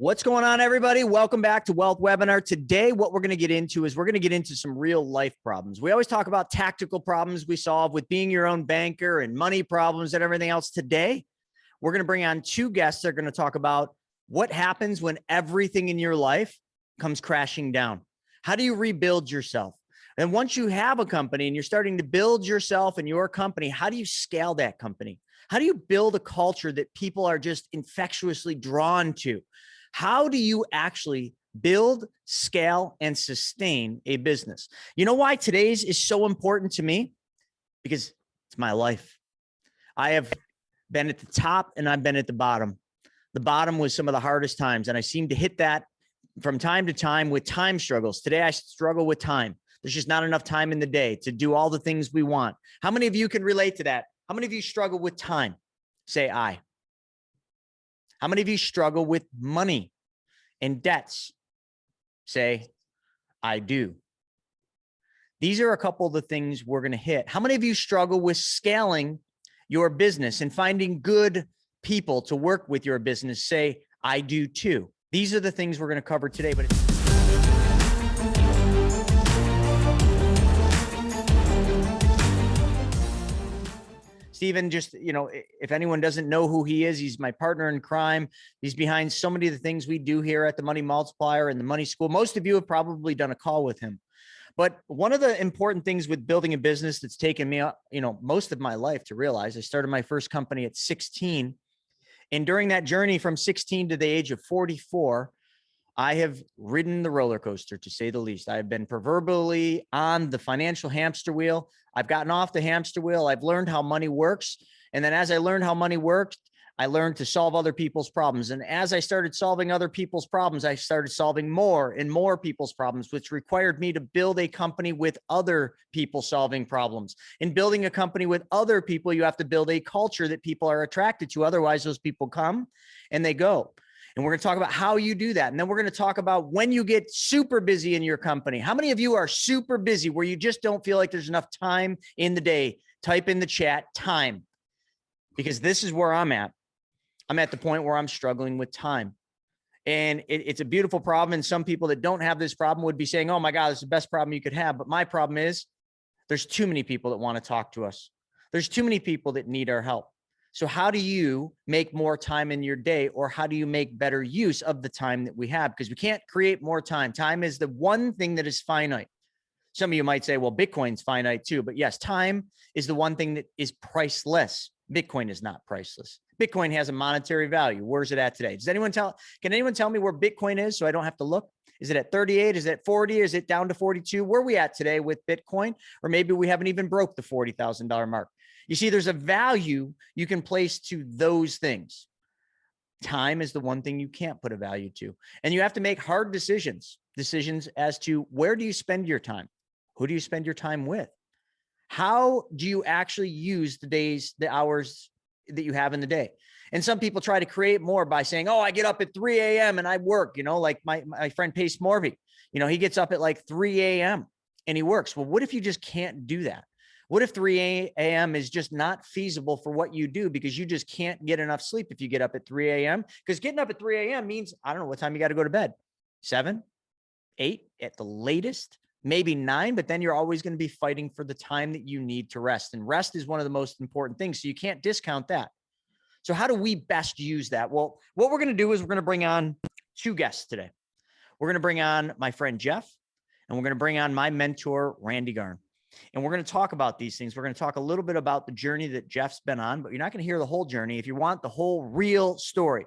What's going on, everybody? Welcome back to Wealth Webinar. Today, what we're going to get into is we're going to get into some real life problems. We always talk about tactical problems we solve with being your own banker and money problems and everything else. Today, we're going to bring on two guests that are going to talk about what happens when everything in your life comes crashing down. How do you rebuild yourself? And once you have a company and you're starting to build yourself and your company, how do you scale that company? How do you build a culture that people are just infectiously drawn to? How do you actually build, scale, and sustain a business? You know why today's is so important to me? Because it's my life. I have been at the top and I've been at the bottom. The bottom was some of the hardest times, and I seem to hit that from time to time with time struggles. Today, I struggle with time. There's just not enough time in the day to do all the things we want. How many of you can relate to that? How many of you struggle with time? Say I. How many of you struggle with money and debts? Say, I do. These are a couple of the things we're going to hit. How many of you struggle with scaling your business and finding good people to work with your business? Say, I do too. These are the things we're going to cover today. But Stephen, just, if anyone doesn't know who he is, he's my partner in crime. He's behind so many of the things we do here at the Money Multiplier and the Money School. Most of you have probably done a call with him. But one of the important things with building a business that's taken me, most of my life to realize, I started my first company at 16. And during that journey from 16 to the age of 44, I have ridden the roller coaster, to say the least. I have been proverbially on the financial hamster wheel. I've gotten off the hamster wheel. I've learned how money works. And then as I learned how money worked, I learned to solve other people's problems. And as I started solving other people's problems, I started solving more and more people's problems, which required me to build a company with other people solving problems. In building a company with other people, you have to build a culture that people are attracted to. Otherwise, those people come and they go. And we're going to talk about how you do that. And then we're going to talk about when you get super busy in your company. How many of you are super busy where you just don't feel like there's enough time in the day? Type in the chat, time, because this is where I'm at. I'm at the point where I'm struggling with time. And it's a beautiful problem. And some people that don't have this problem would be saying, oh my God, it's the best problem you could have. But my problem is there's too many people that want to talk to us. There's too many people that need our help. So how do you make more time in your day, or how do you make better use of the time that we have? Because we can't create more time. Time is the one thing that is finite. Some of you might say, well, Bitcoin's finite too. But yes, time is the one thing that is priceless. Bitcoin is not priceless. Bitcoin has a monetary value. Where's it at today? Can anyone tell me where Bitcoin is so I don't have to look? Is it at 38? Is it at 40? Is it down to 42? Where are we at today with Bitcoin? Or maybe we haven't even broke the $40,000 mark. You see, there's a value you can place to those things. Time is the one thing you can't put a value to. And you have to make hard decisions as to where do you spend your time? Who do you spend your time with? How do you actually use the hours that you have in the day? And some people try to create more by saying, oh, I get up at 3 a.m. and I work, like my friend Pace Morby, he gets up at like 3 a.m. and he works. Well, what if you just can't do that? What if 3 a.m. is just not feasible for what you do because you just can't get enough sleep if you get up at 3 a.m.? Because getting up at 3 a.m. means, I don't know what time you got to go to bed, 7, 8 at the latest, maybe 9, but then you're always going to be fighting for the time that you need to rest. And rest is one of the most important things. So you can't discount that. So how do we best use that? Well, what we're going to do is we're going to bring on two guests today. We're going to bring on my friend Jeff, and we're going to bring on my mentor, Randy Garn. And we're going to talk about these things. We're going to talk a little bit about the journey that Jeff's been on, but you're not going to hear the whole journey. If you want the whole real story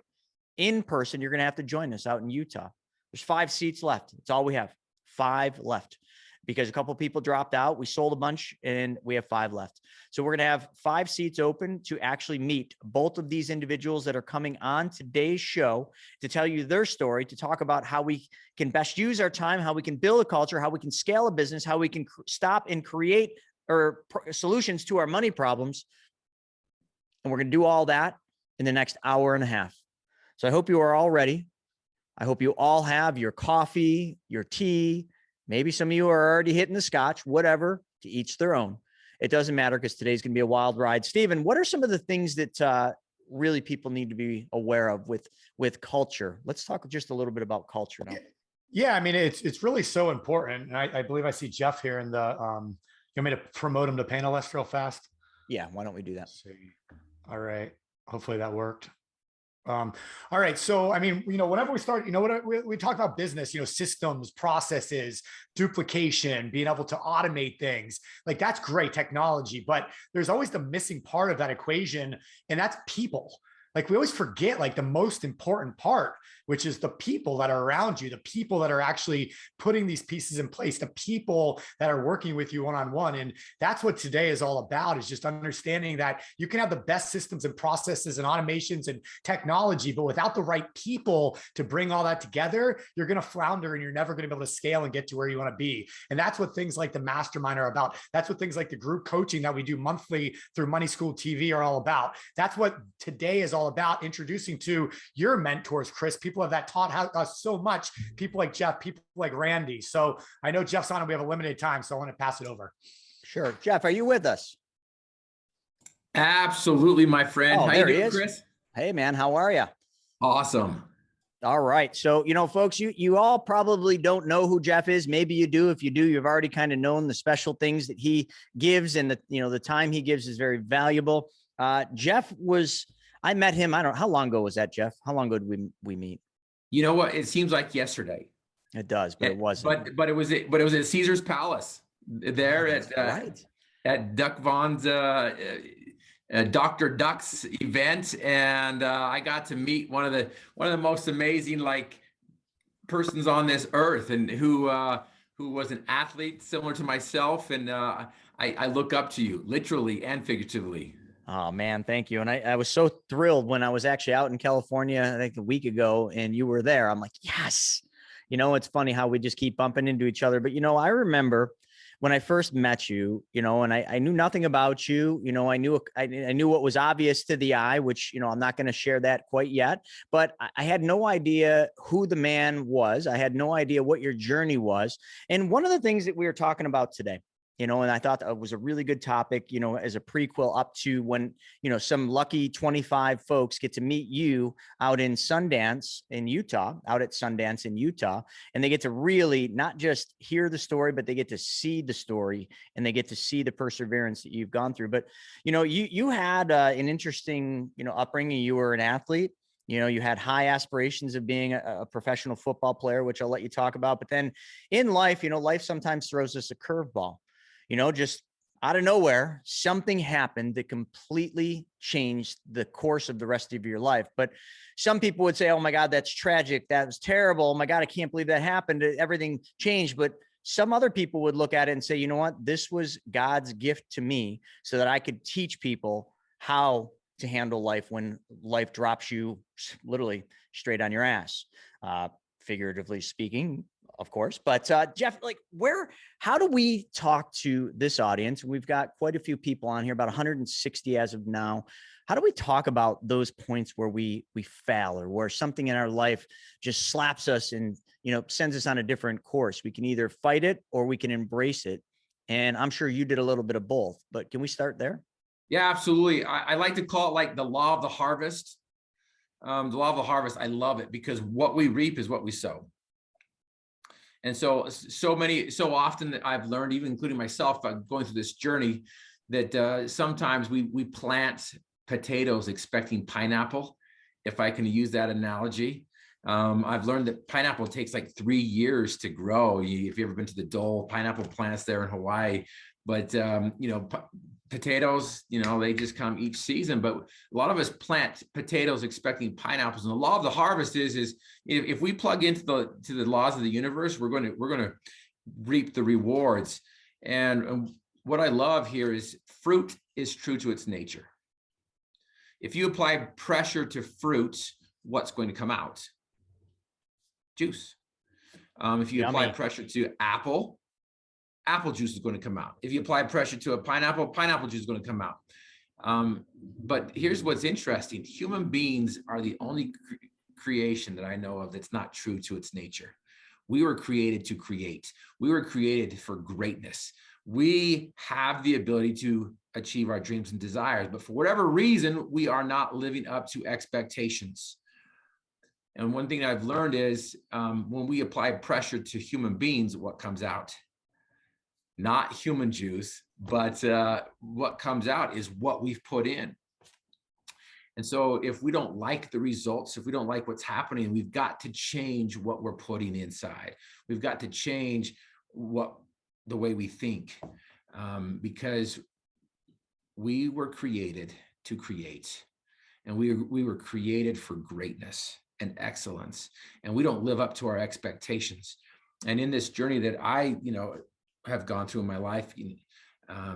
in person, you're going to have to join us out in Utah. There's 5 seats left. That's all we have. 5 left because a couple of people dropped out. We sold a bunch and we have 5 left. So we're going to have 5 seats open to actually meet both of these individuals that are coming on today's show to tell you their story, to talk about how we can best use our time, how we can build a culture, how we can scale a business, how we can stop and create solutions to our money problems. And we're going to do all that in the next hour and a half. So I hope you are all ready. I hope you all have your coffee, your tea. Maybe some of you are already hitting the scotch, whatever, to each their own. It doesn't matter because today's going to be a wild ride. Stephen, what are some of the things that really people need to be aware of with culture. Let's talk just a little bit about culture now. Yeah, I mean, it's really so important. And I believe I see Jeff here in the, you want me to promote him to panelist real fast? Yeah, why don't we do that? Let's see. All right. Hopefully that worked. All right. So, I mean, whenever we start, what we talk about business, systems, processes, duplication, being able to automate things, like that's great technology, but there's always the missing part of that equation, and that's people. Like we always forget like the most important part, which is the people that are around you, the people that are actually putting these pieces in place, the people that are working with you one-on-one. And that's what today is all about, is just understanding that you can have the best systems and processes and automations and technology, but without the right people to bring all that together, you're going to flounder and you're never going to be able to scale and get to where you want to be. And that's what things like the Mastermind are about. That's what things like the group coaching that we do monthly through Money School TV are all about. That's what today is all about, introducing to your mentors, Chris, people that taught us so much, people like Jeff, people like Randy. So I know Jeff's on and we have a limited time, so I want to pass it over. Sure. Jeff, are you with us? Absolutely, my friend. Oh, how you doing, Chris? Hey, man, how are you? Awesome. All right. So, folks, you all probably don't know who Jeff is. Maybe you do. If you do, you've already kind of known the special things that he gives, and the time he gives is very valuable. Jeff I met him. I don't know. How long ago was that, Jeff? How long ago did we meet? You know what? It seems like yesterday. It does, but it wasn't. But it was at Caesar's Palace there at Duck Vaughn's Dr. Duck's event, and I got to meet one of the most amazing persons on this earth, and who was an athlete similar to myself, and I look up to you literally and figuratively. Oh man, thank you. And I was so thrilled when I was actually out in California, I think a week ago, and you were there. I'm like, yes. It's funny how we just keep bumping into each other. But I remember when I first met you, and I knew nothing about you. I knew what was obvious to the eye, which I'm not going to share that quite yet. But I had no idea who the man was. I had no idea what your journey was. And one of the things that we were talking about today, and I thought that was a really good topic, as a prequel up to when, some lucky 25 folks get to meet you out in Sundance in Utah, and they get to really not just hear the story, but they get to see the story, and they get to see the perseverance that you've gone through. But, you had an interesting, upbringing. You were an athlete. You had high aspirations of being a professional football player, which I'll let you talk about. But then in life, life sometimes throws us a curveball. Just out of nowhere, something happened that completely changed the course of the rest of your life. But some people would say, oh my God, that's tragic. That was terrible. Oh my God, I can't believe that happened. Everything changed. But some other people would look at it and say, you know what, this was God's gift to me so that I could teach people how to handle life when life drops you literally straight on your ass, figuratively speaking, of course. But Jeff, how do we talk to this audience? We've got quite a few people on here, about 160 as of now. How do we talk about those points where we fail, or where something in our life just slaps us and, sends us on a different course? We can either fight it or we can embrace it. And I'm sure you did a little bit of both, but can we start there? Yeah, absolutely. I like to call it the law of the harvest. The law of the harvest. I love it because what we reap is what we sow. And so often that I've learned, even including myself, going through this journey, that sometimes we plant potatoes expecting pineapple, if I can use that analogy. I've learned that pineapple takes 3 years to grow. If you've ever been to the Dole pineapple plants there in Hawaii, but potatoes, they just come each season. But a lot of us plant potatoes expecting pineapples. And the law of the harvest is if we plug into the laws of the universe, we're going to reap the rewards. And what I love here is fruit is true to its nature. If you apply pressure to fruit, what's going to come out? Juice. If you apply pressure to apple juice is going to come out. If you apply pressure to a pineapple juice is going to come out. But here's what's interesting. Human beings are the only creation that I know of that's not true to its nature. We were created to create. We were created for greatness. We have the ability to achieve our dreams and desires, but for whatever reason, we are not living up to expectations. And one thing I've learned is when we apply pressure to human beings, what comes out? Not human juice, but what comes out is what we've put in. And so if we don't like the results, if we don't like what's happening, we've got to change what we're putting inside. We've got to change the way we think, because we were created to create, and we were created for greatness and excellence, and we don't live up to our expectations. And in this journey that I, have gone through in my life, I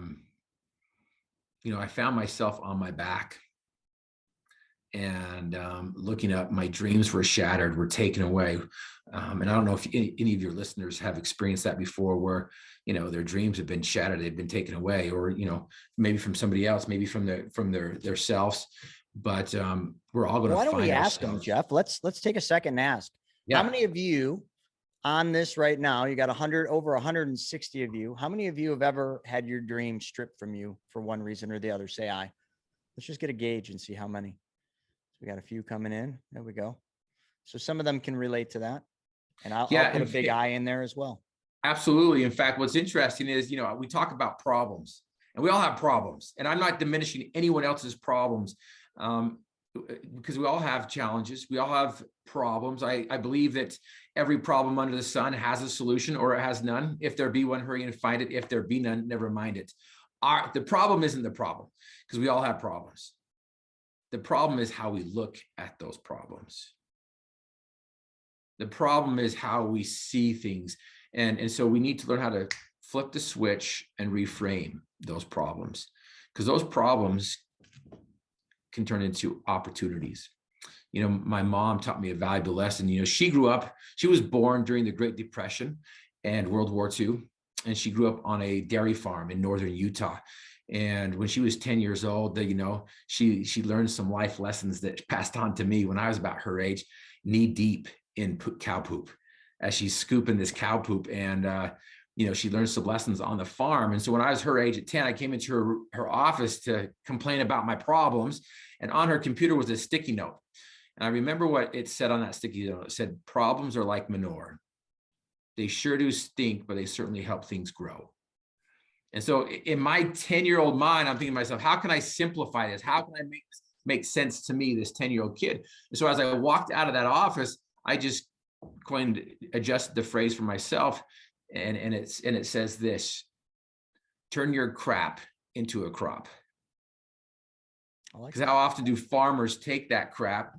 found myself on my back, and looking up, my dreams were shattered, were taken away. And I don't know if any of your listeners have experienced that before, where, their dreams have been shattered, they've been taken away, or, maybe from somebody else, maybe from their selves. But we're all going to Why don't find we ask ourselves. them, Jeff? Let's take a second and ask. Yeah. How many of you on this right now, you got over 160 of you. How many of you have ever had your dream stripped from you for one reason or the other? Say aye. Let's just get a gauge and see how many. So we got a few coming in. There we go. So some of them can relate to that. And I'll put a big eye in there as well. Absolutely. In fact, what's interesting is, we talk about problems, and we all have problems, and I'm not diminishing anyone else's problems, because we all have challenges. We all have problems. I believe that every problem under the sun has a solution, or it has none. If there be one, hurry and find it. If there be none, never mind it. The problem isn't the problem, because we all have problems. The problem is how we look at those problems. The problem is how we see things. And so we need to learn how to flip the switch and reframe those problems, because those problems can turn into opportunities. My mom taught me a valuable lesson. She was born during the Great Depression and World War II, and she grew up on a dairy farm in northern Utah. And when she was 10 years old, she learned some life lessons that passed on to me when I was about her age, knee deep in cow poop, as she's scooping this cow poop. And, she learned some lessons on the farm. And so when I was her age at 10, I came into her office to complain about my problems. And on her computer was a sticky note. And I remember what it said on that sticky note. It said, "Problems are like manure. They sure do stink, but they certainly help things grow." And so in my 10-year-old mind, I'm thinking to myself, how can I simplify this? How can I make sense to me, this 10-year-old kid? And so as I walked out of that office, I just adjusted the phrase for myself. And it says this: turn your crap into a crop. Because how often do farmers take that crap,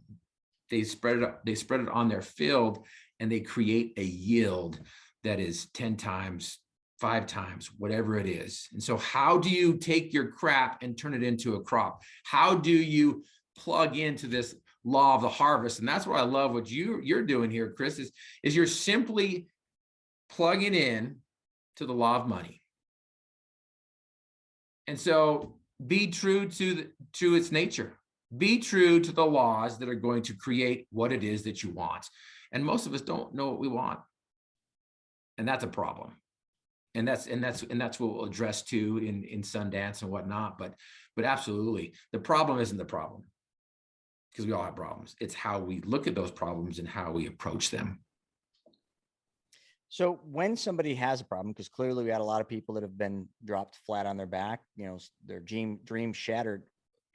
they spread it on their field, and they create a yield that is 10 times, 5 times, whatever it is. And so how do you take your crap and turn it into a crop? How do you plug into this law of the harvest? And that's what I love what you're doing here, Chris, is you're simply plugging in to the law of money. And so be true to its nature. Be true to the laws that are going to create what it is that you want. And most of us don't know what we want. And that's a problem. And that's what we'll address too in Sundance and whatnot. But absolutely, the problem isn't the problem, because we all have problems. It's how we look at those problems and how we approach them. So when somebody has a problem, because clearly we had a lot of people that have been dropped flat on their back, their dream shattered,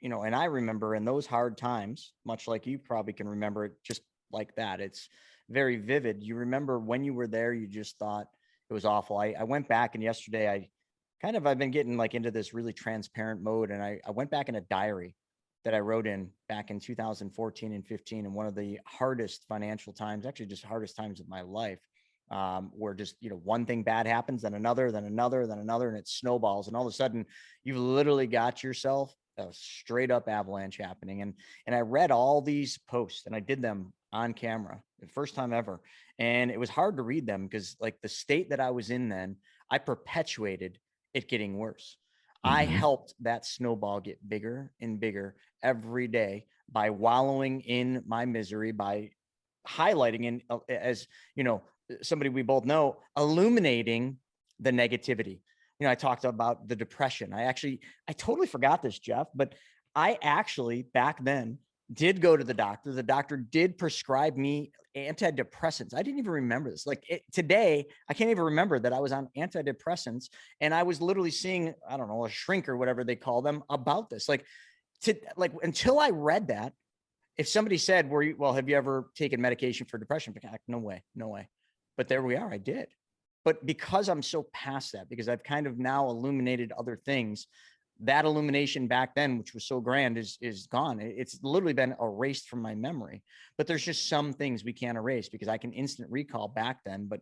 and I remember in those hard times, much like you probably can remember it just like that. It's very vivid. You remember when you were there, you just thought it was awful. I went back, and yesterday I've been getting into this really transparent mode. And I went back in a diary that I wrote in back in 2014 and 15. And one of the hardest financial times, actually just hardest times of my life, where just, one thing bad happens, then another, then another, then another, and it snowballs. And all of a sudden you've literally got yourself a straight up avalanche happening. And I read all these posts, and I did them on camera the first time ever. And it was hard to read them because the state that I was in then, I perpetuated it getting worse. Mm-hmm. I helped that snowball get bigger and bigger every day by wallowing in my misery, by highlighting, and as somebody we both know, illuminating the negativity. I talked about the depression. I totally forgot this, Jeff, but I actually back then did go to the doctor. The doctor did prescribe me antidepressants. I didn't even remember this. Today, I can't even remember that I was on antidepressants, and I was literally seeing, I don't know, a shrink or whatever they call them about this. Until I read that, if somebody said, have you ever taken medication for depression? No way. But there we are. I did. But because I'm so past that, because I've kind of now illuminated other things, that illumination back then, which was so grand, is gone. It's literally been erased from my memory. But there's just some things we can't erase, because I can instant recall back then. But,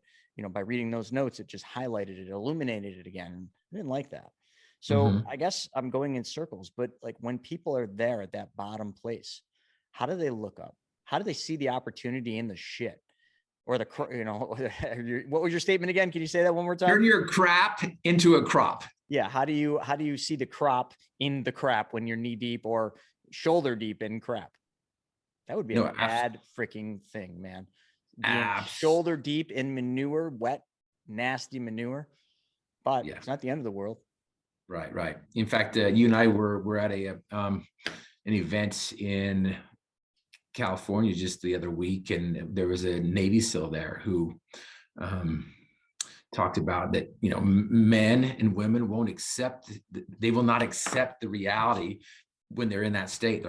by reading those notes, it just highlighted it, illuminated it again. I didn't like that. So I guess I'm going in circles, but when people are there at that bottom place, how do they look up? How do they see the opportunity in the shit? Or what was your statement again? Can you say that one more time? Turn your crap into a crop. Yeah. How do you see the crop in the crap when you're knee deep or shoulder deep in crap? That would be a bad freaking thing, man. Being shoulder deep in manure, wet, nasty manure. But it's not the end of the world. Right. In fact, you and I were at an event in California just the other week, and there was a Navy SEAL there who talked about that, men and women they will not accept the reality when they're in that state.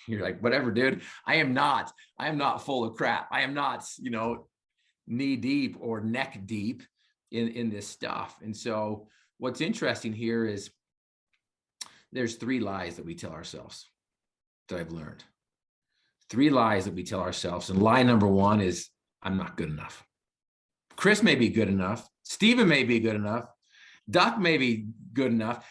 You're like, whatever, dude, I am not full of crap. I am not, knee deep or neck deep in this stuff. And so what's interesting here is there's 3 lies that we tell ourselves that I've learned. 3 lies that we tell ourselves. And lie number 1 is, I'm not good enough. Chris may be good enough. Steven may be good enough. Duck may be good enough.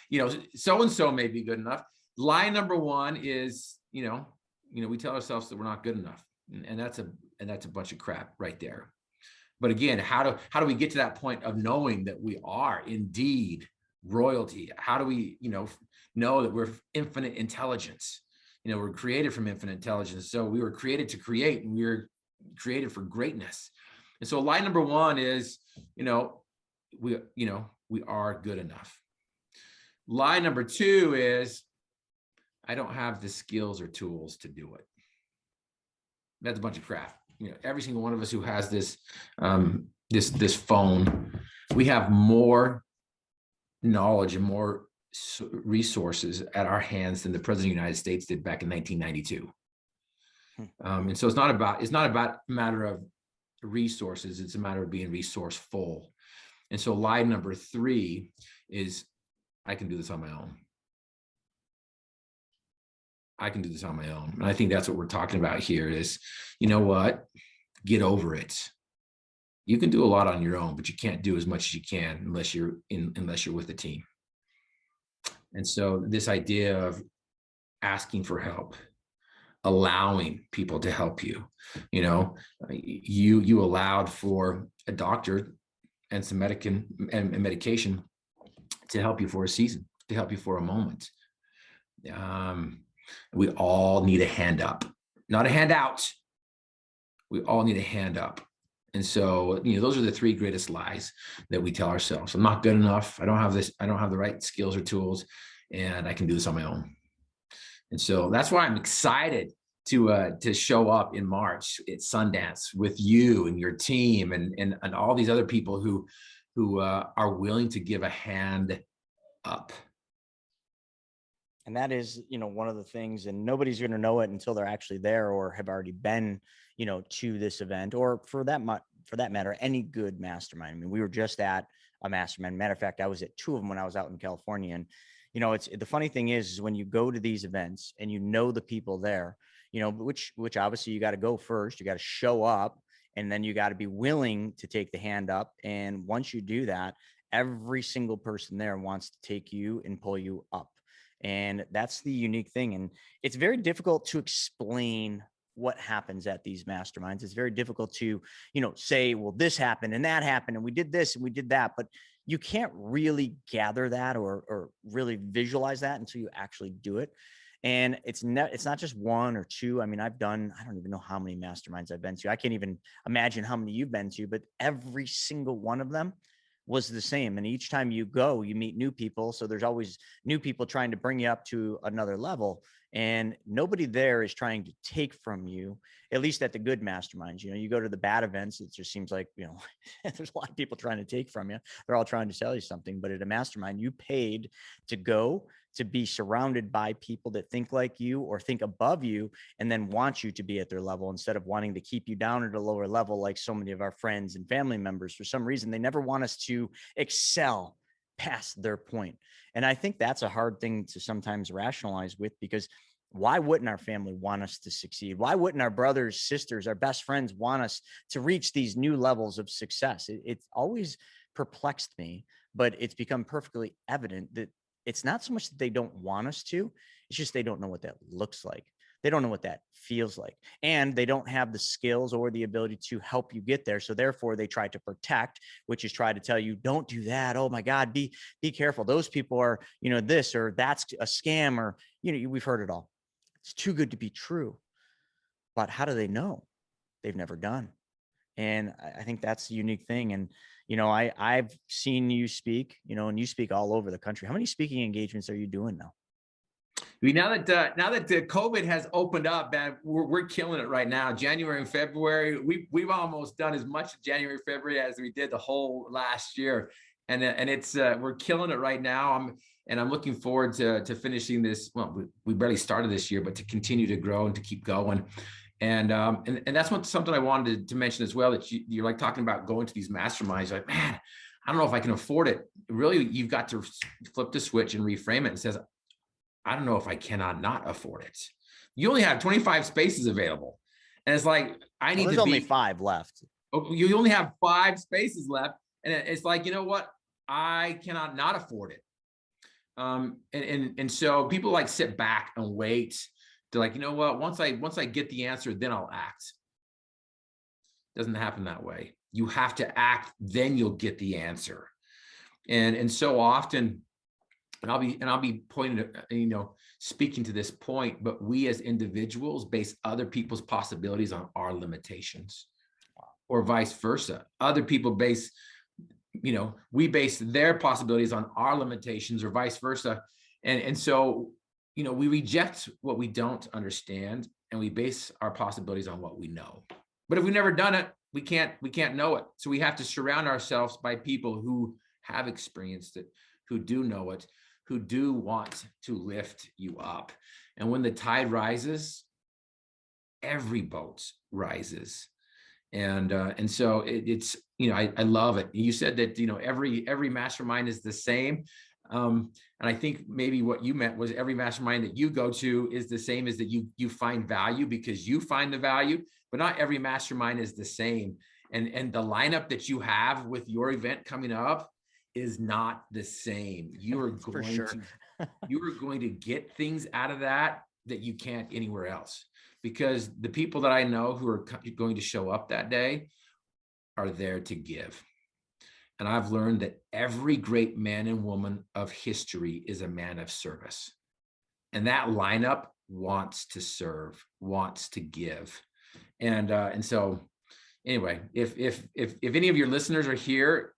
So-and-so may be good enough. Lie number 1 is, we tell ourselves that we're not good enough. And that's a bunch of crap right there. But again, how do we get to that point of knowing that we are indeed royalty? How do we, know that we're infinite intelligence? We're created from infinite intelligence. So we were created to create, and we were created for greatness. And so lie number 1 is, we are good enough. Lie number 2 is, I don't have the skills or tools to do it. That's a bunch of crap. Every single one of us who has this, this phone, we have more knowledge and more resources at our hands than the President of the United States did back in 1992. And so it's not about a matter of resources. It's a matter of being resourceful. And so lie number 3 is, I can do this on my own. I can do this on my own. And I think that's what we're talking about here is, you know what? Get over it. You can do a lot on your own, but you can't do as much as you can unless you're with a team. And so this idea of asking for help, allowing people to help you, you allowed for a doctor and some medication to help you for a season, to help you for a moment. We all need a hand up, not a handout. We all need a hand up. And so, those are the 3 greatest lies that we tell ourselves. I'm not good enough. I don't have the right skills or tools, and I can do this on my own. And so that's why I'm excited to show up in March at Sundance with you and your team and all these other people who are willing to give a hand up. And that is, one of the things, and nobody's going to know it until they're actually there or have already been, to this event, or for that matter, any good mastermind. I mean, we were just at a mastermind. Matter of fact, I was at 2 of them when I was out in California. And, it's the funny thing is when you go to these events and the people there, which obviously you got to go first, you got to show up, and then you got to be willing to take the hand up. And once you do that, every single person there wants to take you and pull you up. And that's the unique thing. And it's very difficult to explain what happens at these masterminds. It's very difficult to, say, well, this happened and that happened and we did this and we did that, but you can't really gather that or really visualize that until you actually do it. And it's not just 1 or 2. I mean, I don't even know how many masterminds I've been to. I can't even imagine how many you've been to, but every single one of them, was the same. And each time you go, you meet new people. So there's always new people trying to bring you up to another level. And nobody there is trying to take from you, at least at the good masterminds. You know, you go to the bad events, it just seems like, you know, there's a lot of people trying to take from you. They're all trying to sell you something. But at a mastermind, you paid to go, to be surrounded by people that think like you or think above you, and then want you to be at their level instead of wanting to keep you down at a lower level. Like so many of our friends and family members, for some reason, they never want us to excel past their point. And I think that's a hard thing to sometimes rationalize with, because why wouldn't our family want us to succeed? Why wouldn't our brothers, sisters, our best friends want us to reach these new levels of success? It's always perplexed me, but it's become perfectly evident that it's not so much that they don't want us to, it's just they don't know what that looks like. They don't know what that feels like. And they don't have the skills or the ability to help you get there. So therefore they try to protect, which is try to tell you, don't do that. Oh my God, be careful. Those people are, you know, this or that's a scam, or, you know, we've heard it all. It's too good to be true. But how do they know? They've never done. And I think that's the unique thing. And, you know, I've seen you speak, you know, and you speak all over the country. How many speaking engagements are you doing now? I mean, now that COVID has opened up, man, we're killing it right now. January and February, we've almost done as much January, February as we did the whole last year, and it's we're killing it right now. I'm looking forward to finishing this. Well, we barely started this year, but to continue to grow and to keep going. And that's something I wanted to mention as well, that you're like talking about going to these masterminds. Like, man, I don't know if I can afford it. Really, you've got to flip the switch and reframe it. And says, I don't know if I cannot not afford it. You only have 25 spaces available. And it's like, I need there's only 5 left. You only have 5 spaces left. And it's like, you know what? I cannot not afford it. And so people like sit back and wait. They're like, you know what? Once I get the answer, then I'll act. Doesn't happen that way. You have to act, then you'll get the answer. And so often, and I'll be pointing to, you know, speaking to this point, but we as individuals base other people's possibilities on our limitations, or vice versa. Other people base, you know, we base their possibilities on our limitations, or vice versa. And so, you know, we reject what we don't understand, and we base our possibilities on what we know. But if we've never done it, we can't know it. So we have to surround ourselves by people who have experienced it, who do know it, who do want to lift you up. And when the tide rises, every boat rises. And so it's, you know, I love it. You said that, you know, every mastermind is the same. And I think maybe what you meant was every mastermind that you go to is the same, is that you find value because you find the value, but not every mastermind is the same. And the lineup that you have with your event coming up is not the same. You are going to get things out of that you can't anywhere else, because the people that I know who are going to show up that day are there to give. And I've learned that every great man and woman of history is a man of service. And that lineup wants to serve, wants to give. And so anyway, if any of your listeners are here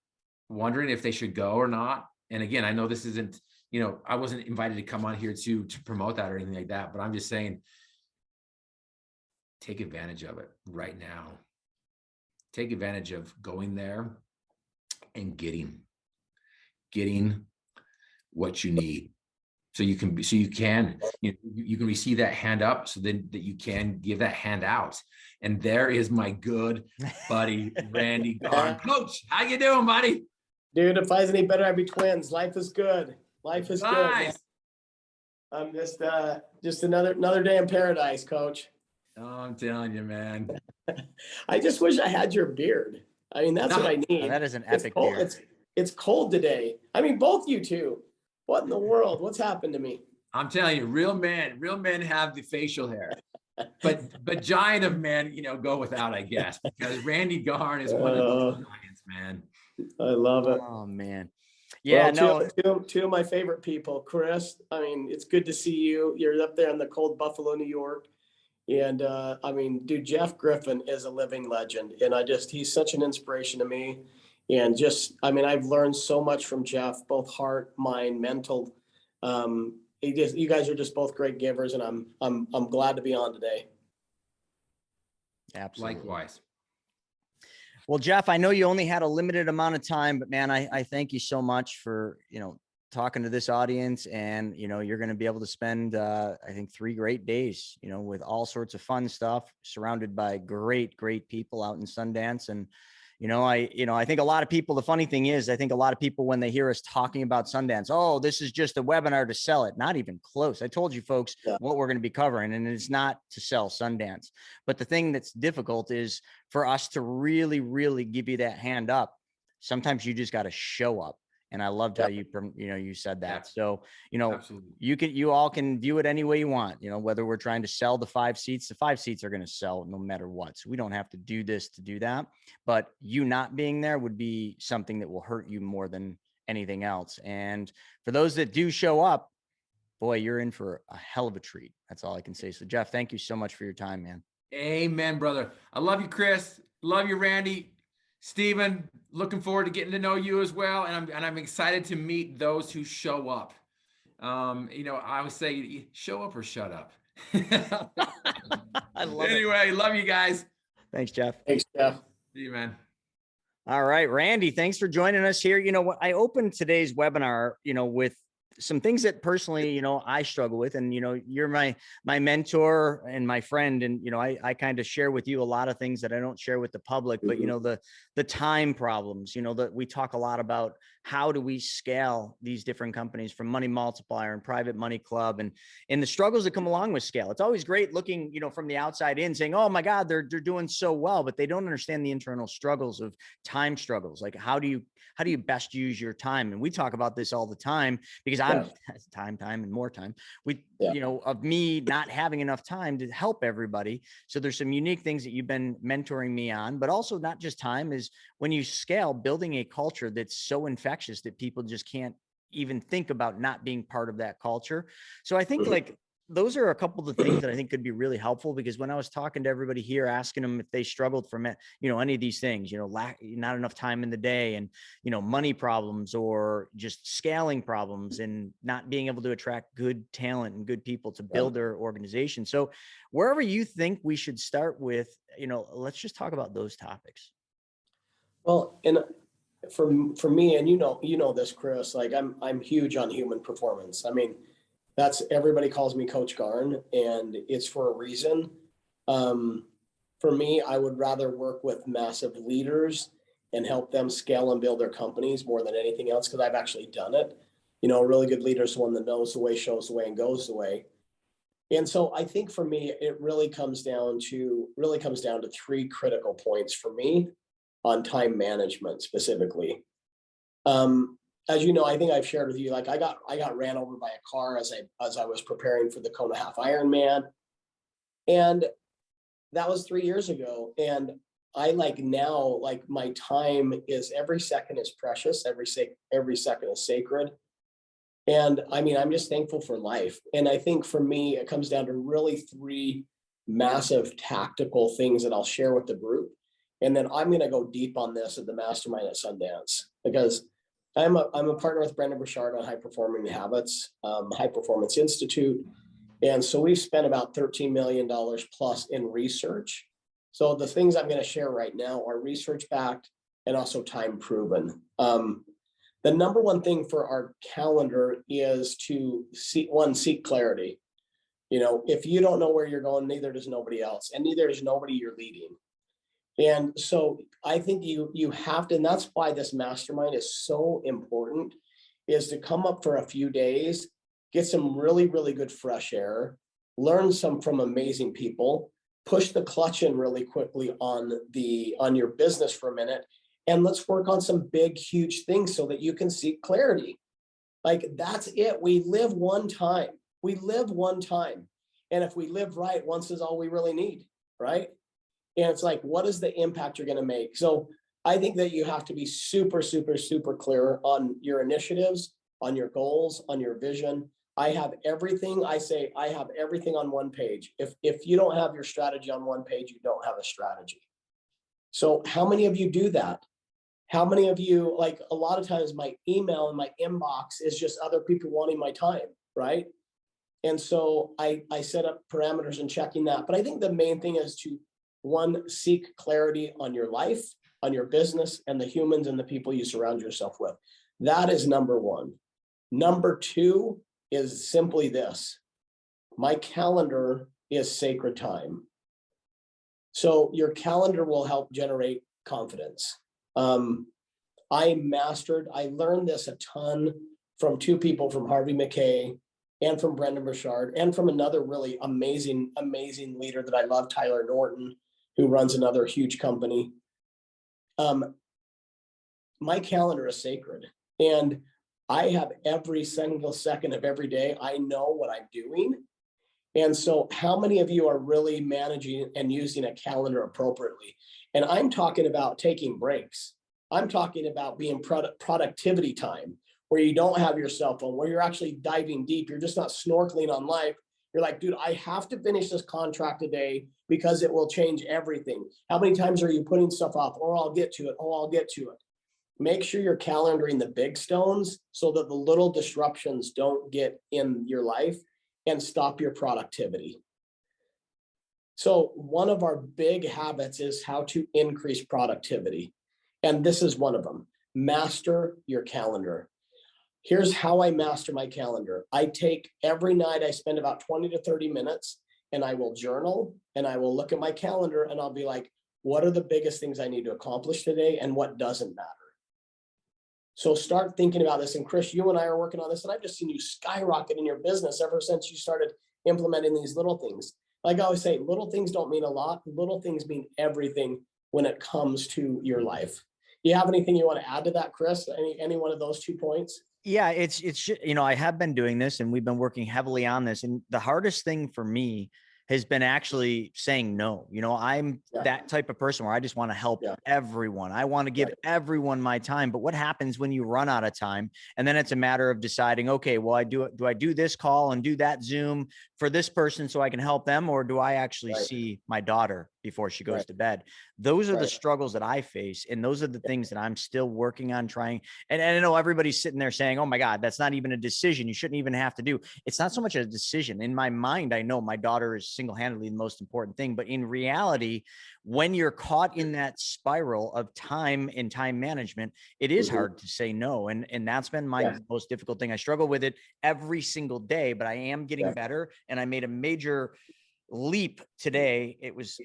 wondering if they should go or not, and again, I know this isn't, you know, I wasn't invited to come on here to promote that or anything like that, but I'm just saying, take advantage of it right now. Take advantage of going there and getting what you need, so you can receive that hand up, so then that you can give that hand out. And there is my good buddy Randy Garn. Coach, how you doing, buddy? Dude, if I was any better, I'd be twins. Life is good. Life is nice. Good. I'm just another day in paradise, Coach. Oh, I'm telling you, man. I just wish I had your beard. I mean, that's what I need. Oh, that is an epic cold. beard. It's cold today. I mean, both you two. What in the world? What's happened to me? I'm telling you, real men have the facial hair, but giant of men, you know, go without, I guess, because Randy Garn is one of those giants, man. I love it. Oh man. Yeah, well, two of my favorite people, Chris. I mean, it's good to see you. You're up there in the cold Buffalo, New York. And I mean, dude, Jeff Griffin is a living legend. And he's such an inspiration to me. And just, I mean, I've learned so much from Jeff, both heart, mind, mental. You guys are just both great givers, and I'm glad to be on today. Absolutely. Likewise. Well, Jeff, I know you only had a limited amount of time, but man, I thank you so much for, talking to this audience, and, you're going to be able to spend, I think 3 great days, with all sorts of fun stuff, surrounded by great people out in Sundance. And, I think a lot of people, the funny thing is, I think a lot of people, when they hear us talking about Sundance, oh, this is just a webinar to sell it. Not even close. I told you folks what we're going to be covering, and it's not to sell Sundance. But the thing that's difficult is for us to really, really give you that hand up. Sometimes you just got to show up. And I loved how you said that. So, Absolutely. you all can view it any way you want, whether we're trying to sell the 5 seats, the 5 seats are going to sell no matter what. So we don't have to do this to do that, but you not being there would be something that will hurt you more than anything else. And for those that do show up, boy, you're in for a hell of a treat. That's all I can say. So Jeff, thank you so much for your time, man. Amen, brother. I love you, Chris. Love you, Randy. Stephen, looking forward to getting to know you as well. And I'm excited to meet those who show up. I would say show up or shut up. I love it. Love you guys. Thanks, Jeff. Thanks, Jeff. See you, man. All right, Randy, thanks for joining us here. I opened today's webinar, with some things that personally, I struggle with, and, you're my mentor and my friend. And, I kind of share with you a lot of things that I don't share with the public, but, the time problems, that we talk a lot about, how do we scale these different companies from Money Multiplier and Private Money Club, and the struggles that come along with scale. It's always great looking, from the outside in, saying, oh my God, they're doing so well, but they don't understand the internal struggles of time struggles. Like, how do you best use your time? And we talk about this all the time, because I'm time and more time. Of me not having enough time to help everybody. So there's some unique things that you've been mentoring me on, but also not just time, is when you scale, building a culture that's so infectious that people just can't even think about not being part of that culture. So I think those are a couple of the things that I think could be really helpful, because when I was talking to everybody here, asking them if they struggled from it, any of these things, not enough time in the day, and, money problems, or just scaling problems, and not being able to attract good talent and good people to build their organization. So wherever you think we should start with, let's just talk about those topics. Well, and for me, and this, Chris, like I'm huge on human performance. I mean, everybody calls me Coach Garn, and it's for a reason. For me, I would rather work with massive leaders and help them scale and build their companies more than anything else, because I've actually done it. A really good leader is one that knows the way, shows the way, and goes the way. And so I think for me, it really comes down to 3 critical points for me on time management specifically. As you know, I think I've shared with you, like I got ran over by a car as I was preparing for the Kona Half Ironman, and that was 3 years ago. And I now my time is, every second is precious, every second is sacred. And I mean, I'm just thankful for life. And I think for me, it comes down to really 3 massive tactical things that I'll share with the group. And then I'm going to go deep on this at the Mastermind at Sundance, because I'm a partner with Brendan Burchard on High Performing Habits, High Performance Institute. And so we've spent about $13 million plus in research. So the things I'm going to share right now are research backed and also time proven. The number one thing for our calendar is to seek clarity. If you don't know where you're going, neither does nobody else, and neither is nobody you're leading. And so I think you have to, and that's why this mastermind is so important, is to come up for a few days, get some really, really good fresh air, learn from amazing people, push the clutch in really quickly on your business for a minute, and let's work on some big, huge things so that you can seek clarity. Like, that's it. We live one time. And if we live right, once is all we really need, right? And it's like, what is the impact you're going to make? So I think that you have to be super, super, super clear on your initiatives, on your goals, on your vision. I have everything. I say I have everything on one page. If you don't have your strategy on one page, you don't have a strategy. So how many of you do that? How many of you, like a lot of times my email and my inbox is just other people wanting my time, right? And so I set up parameters and checking that. But I think the main thing is to, one, seek clarity on your life, on your business, and the humans and the people you surround yourself with. That is number one. Number two is simply this: my calendar is sacred time. So your calendar will help generate confidence. I learned this a ton from two people, from Harvey McKay and from Brendan Burchard, and from another really amazing leader that I love, Tyler Norton, who runs another huge company. My calendar is sacred, and I have every single second of every day. I know what I'm doing. And so how many of you are really managing and using a calendar appropriately? And I'm talking about taking breaks. I'm talking about being productivity time, where you don't have your cell phone, where you're actually diving deep. You're just not snorkeling on life. You're like, dude, I have to finish this contract today because it will change everything. How many times are you putting stuff off? Oh, I'll get to it. Oh, I'll get to it. Make sure you're calendaring the big stones so that the little disruptions don't get in your life and stop your productivity. So one of our big habits is how to increase productivity. And this is one of them. Master your calendar. Here's how I master my calendar. I take every night, I spend about 20 to 30 minutes, and I will journal, and I will look at my calendar, and I'll be like, what are the biggest things I need to accomplish today, and what doesn't matter? So start thinking about this. And Chris, you and I are working on this, and I've just seen you skyrocket in your business ever since you started implementing these little things. Like I always say, little things don't mean a lot. Little things mean everything when it comes to your life. You have anything you want to add to that, Chris? Any one of those 2 points? Yeah, it's, I have been doing this, and we've been working heavily on this. And the hardest thing for me has been actually saying no. I'm that type of person where I just want to help everyone. I want to give everyone my time. But what happens when you run out of time? And then it's a matter of deciding, okay, well, do I do this call and do that Zoom for this person so I can help them? Or do I actually see my daughter before she goes to bed? Those are the struggles that I face. And those are the things that I'm still working on trying. And I know everybody's sitting there saying, oh my God, that's not even a decision. You shouldn't even have to do. It's not so much a decision. In my mind, I know my daughter is single-handedly the most important thing. But in reality, when you're caught in that spiral of time and time management, it is hard to say no. And that's been my most difficult thing. I struggle with it every single day, but I am getting better. And I made a major leap today. It was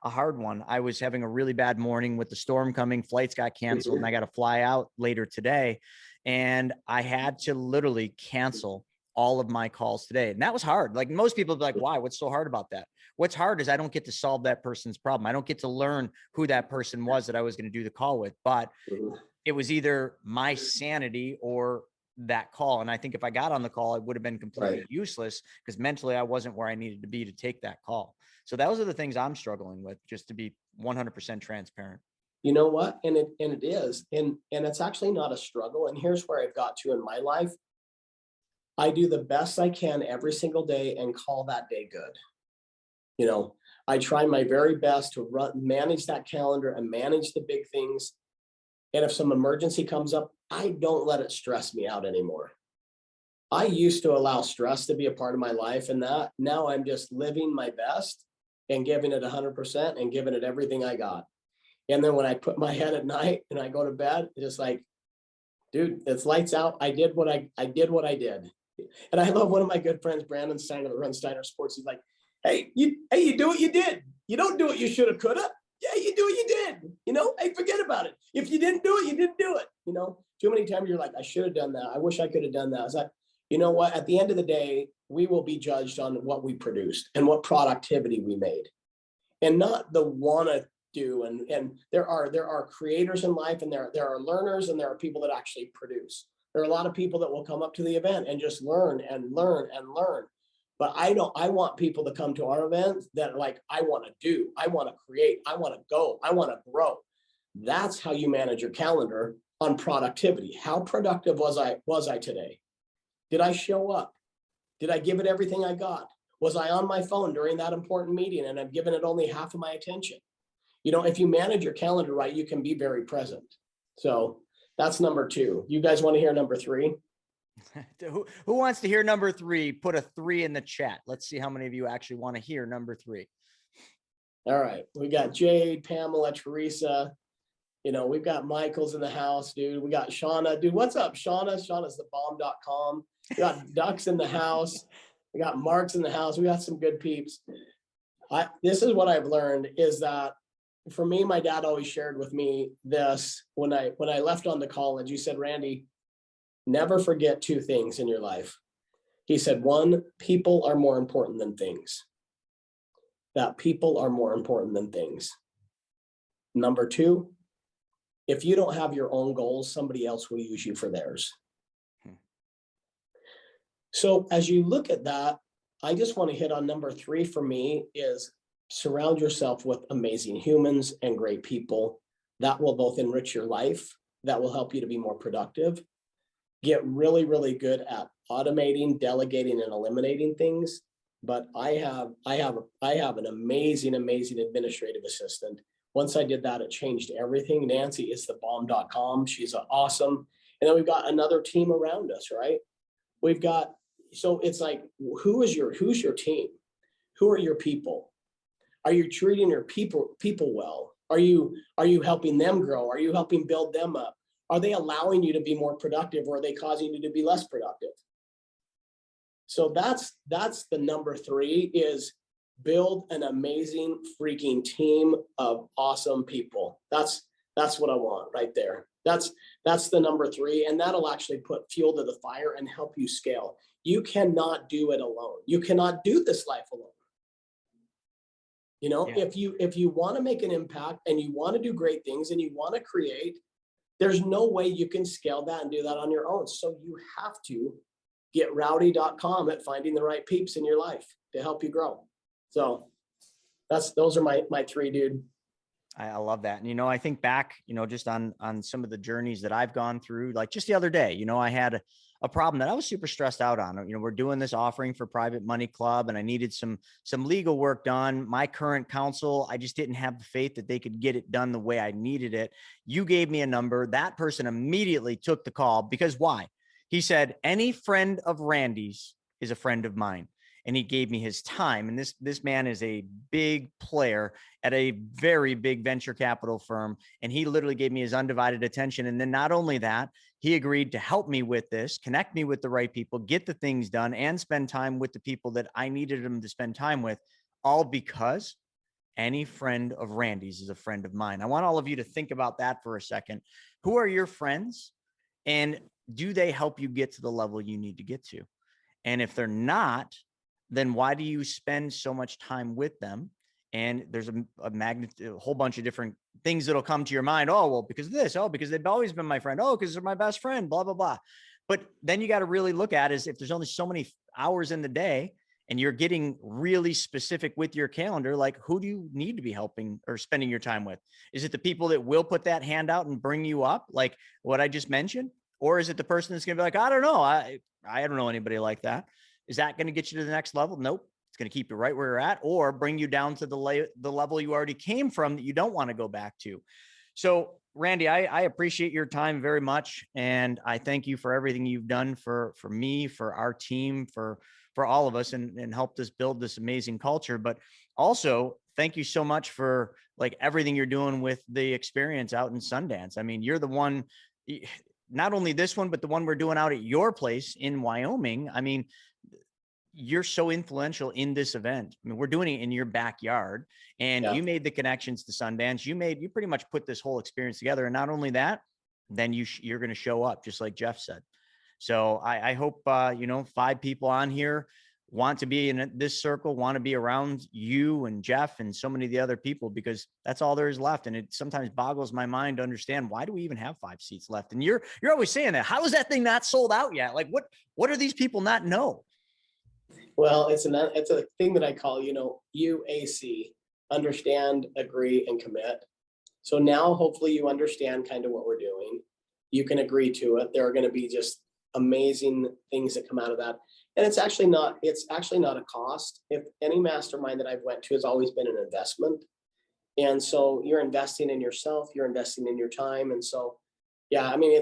a hard one. I was having a really bad morning with the storm coming. Flights got canceled, and I got to fly out later today. And I had to literally cancel all of my calls today. And that was hard. Like, most people be like, why? What's so hard about that? What's hard is I don't get to solve that person's problem. I don't get to learn who that person was that I was going to do the call with. But it was either my sanity or that call. And I think if I got on the call, it would have been completely useless, because mentally I wasn't where I needed to be to take that call. So those are the things I'm struggling with, just to be 100% transparent. You know what? And it is, and it's actually not a struggle. And here's where I've got to in my life. I do the best I can every single day and call that day good. I try my very best to manage that calendar and manage the big things. And if some emergency comes up, I don't let it stress me out anymore. I used to allow stress to be a part of my life, and that now I'm just living my best and giving it 100% and giving it everything I got. And then when I put my head at night and I go to bed, it's just like, dude, it's lights out. I did what I did. And I love one of my good friends, Brandon Steiner, that runs Steiner Sports. He's like, hey, you do what you did. You don't do what you should have, could have. Yeah, you do what you did. Hey, forget about it. If you didn't do it, you didn't do it. Too many times you're like, I should have done that. I wish I could have done that. It's like, you know what? At the end of the day, we will be judged on what we produced and what productivity we made, and not the wanna do. And there are creators in life, and there are learners, and there are people that actually produce. There are a lot of people that will come up to the event and just learn and learn and learn. But I want people to come to our events that like, I want to do, I want to create, I want to go, I want to grow. That's how you manage your calendar on productivity. How productive was I today? Did I show up? Did I give it everything I got? Was I on my phone during that important meeting and I've given it only half of my attention? If you manage your calendar right, you can be very present. So that's number 2. You guys want to hear number 3? Who wants to hear number 3? Put a 3 in the chat. Let's see how many of you actually want to hear number 3. All right. We got Jade, Pamela, Teresa. You know, we've got Michael's in the house, dude. We got Shauna. Dude, what's up, Shauna? Shauna's the bomb.com. We got Ducks in the house. We got Mark's in the house. We got some good peeps. This is what I've learned is that for me, my dad always shared with me this when I left on to college. He said, Randy, never forget 2 things in your life. He said, 1, people are more important than things. That people are more important than things. Number 2, if you don't have your own goals, somebody else will use you for theirs. So as you look at that, I just want to hit on number 3 for me is surround yourself with amazing humans and great people that will both enrich your life, that will help you to be more productive, get really, really good at automating, delegating, and eliminating things. But I have an amazing administrative assistant. Once I did that, it changed everything. Nancy is the bomb.com. She's awesome. And then we've got another team around us, right? We've got, so it's like, who's your team? Who are your people? Are you treating your people well? Are you helping them grow? Are you helping build them up? Are they allowing you to be more productive, or are they causing you to be less productive? So that's the number 3 is build an amazing freaking team of awesome people. That's what I want right there. That's the number 3. And that'll actually put fuel to the fire and help you scale. You cannot do it alone. You cannot do this life alone. You know, Yeah. if you want to make an impact and you want to do great things and you want to create, there's no way you can scale that and do that on your own. So you have to get rowdy.com at finding the right peeps in your life to help you grow. So those are my 3, dude. I love that. And, you know, I think back, you know, just on some of the journeys that I've gone through, like just the other day, you know, I had a problem that I was super stressed out on. You know, we're doing this offering for Private Money Club and I needed some legal work done. My current counsel, I just didn't have the faith that they could get it done the way I needed it. You gave me a number. That person immediately took the call because why? He said, any friend of Randy's is a friend of mine. And he gave me his time. And this man is a big player at a very big venture capital firm. And he literally gave me his undivided attention. And then not only that, he agreed to help me with this, connect me with the right people, get the things done, and spend time with the people that I needed him to spend time with, all because any friend of Randy's is a friend of mine. I want all of you to think about that for a second. Who are your friends? And do they help you get to the level you need to get to? And if they're not, then why do you spend so much time with them? And there's a whole bunch of different things that'll come to your mind. Oh, well, because of this. Oh, because they've always been my friend. Oh, because they're my best friend, blah, blah, blah. But then you got to really look at is if there's only so many hours in the day and you're getting really specific with your calendar, like who do you need to be helping or spending your time with? Is it the people that will put that hand out and bring you up, like what I just mentioned? Or is it the person that's going to be like, I don't know. I don't know anybody like that. Is that going to get you to the next level? Nope. It's going to keep you right where you're at or bring you down to the level you already came from that you don't want to go back to. So Randy, I appreciate your time very much. And I thank you for everything you've done for me, for our team, for all of us and helped us build this amazing culture. But also thank you so much for like everything you're doing with the experience out in Sundance. I mean, you're the one, not only this one, but the one we're doing out at your place in Wyoming. I mean, you're so influential in this event. I mean, we're doing it in your backyard and you made the connections to Sundance. You pretty much put this whole experience together. And not only that, then you're going to show up just like Jeff said. So I hope, 5 people on here want to be in this circle, want to be around you and Jeff and so many of the other people, because that's all there is left. And it sometimes boggles my mind to understand, why do we even have 5 seats left? And you're always saying that. How is that thing not sold out yet? Like what do these people not know? Well, it's a thing that I call, UAC, understand, agree, and commit. So now hopefully you understand kind of what we're doing. You can agree to it. There are going to be just amazing things that come out of that. And it's actually not a cost. If any mastermind that I've went to has always been an investment. And so you're investing in yourself, you're investing in your time. And so Yeah, I mean,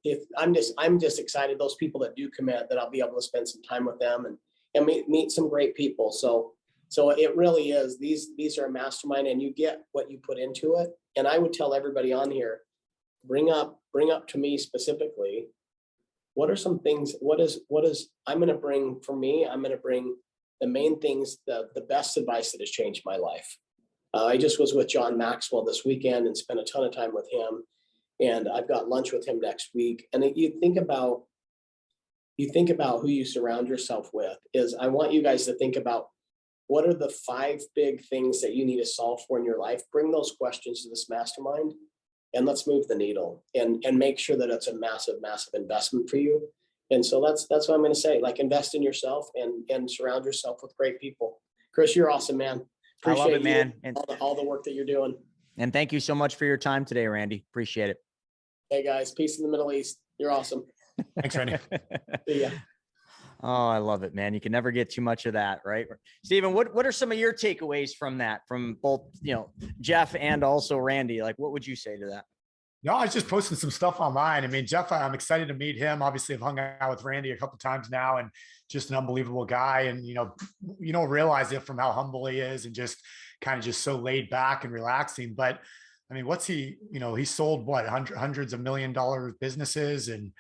if I'm just excited, those people that do commit, that I'll be able to spend some time with them and meet some great people. So it really is, these are a mastermind, and you get what you put into it. And I would tell everybody on here, bring up to me specifically, what are some things, what is I'm going to bring, for me, I'm going to bring the main things, the best advice that has changed my life. I just was with John Maxwell this weekend and spent a ton of time with him. And I've got lunch with him next week. And you think about who you surround yourself with. Is I want you guys to think about, what are the 5 big things that you need to solve for in your life? Bring those questions to this mastermind, and let's move the needle and make sure that it's a massive, massive investment for you. And so that's what I'm going to say. Like, invest in yourself and surround yourself with great people. Chris, you're awesome, man. Appreciate I love it, man. And all the work that you're doing. And thank you so much for your time today, Randy. Appreciate it. Hey guys, peace in the Middle East. You're awesome. Thanks, Randy. See ya. Oh, I love it, man. You can never get too much of that, right? Stephen, what are some of your takeaways from that, from both, Jeff and also Randy? Like, what would you say to that? No, I was just posting some stuff online. I mean, Jeff, I'm excited to meet him. Obviously, I've hung out with Randy a couple of times now, and just an unbelievable guy. And, you don't realize it from how humble he is, and just kind of just so laid back and relaxing. But I mean, what's he, he sold what, hundreds of $1 million businesses. And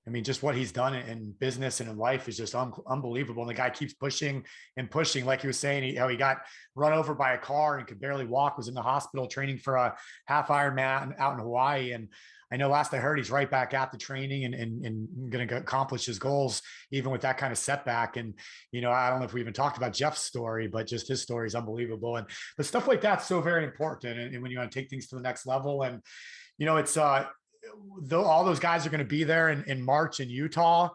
I mean, just what he's done in business and in life is just unbelievable. And the guy keeps pushing and pushing. Like he was saying, how he got run over by a car and could barely walk, was in the hospital training for a half Ironman out in Hawaii. And I know last I heard, he's right back at the training and going to accomplish his goals, even with that kind of setback. And, I don't know if we even talked about Jeff's story, but just his story is unbelievable. But stuff like that's so very important. And when you want to take things to the next level, and, it's, though all those guys are going to be there in March in Utah.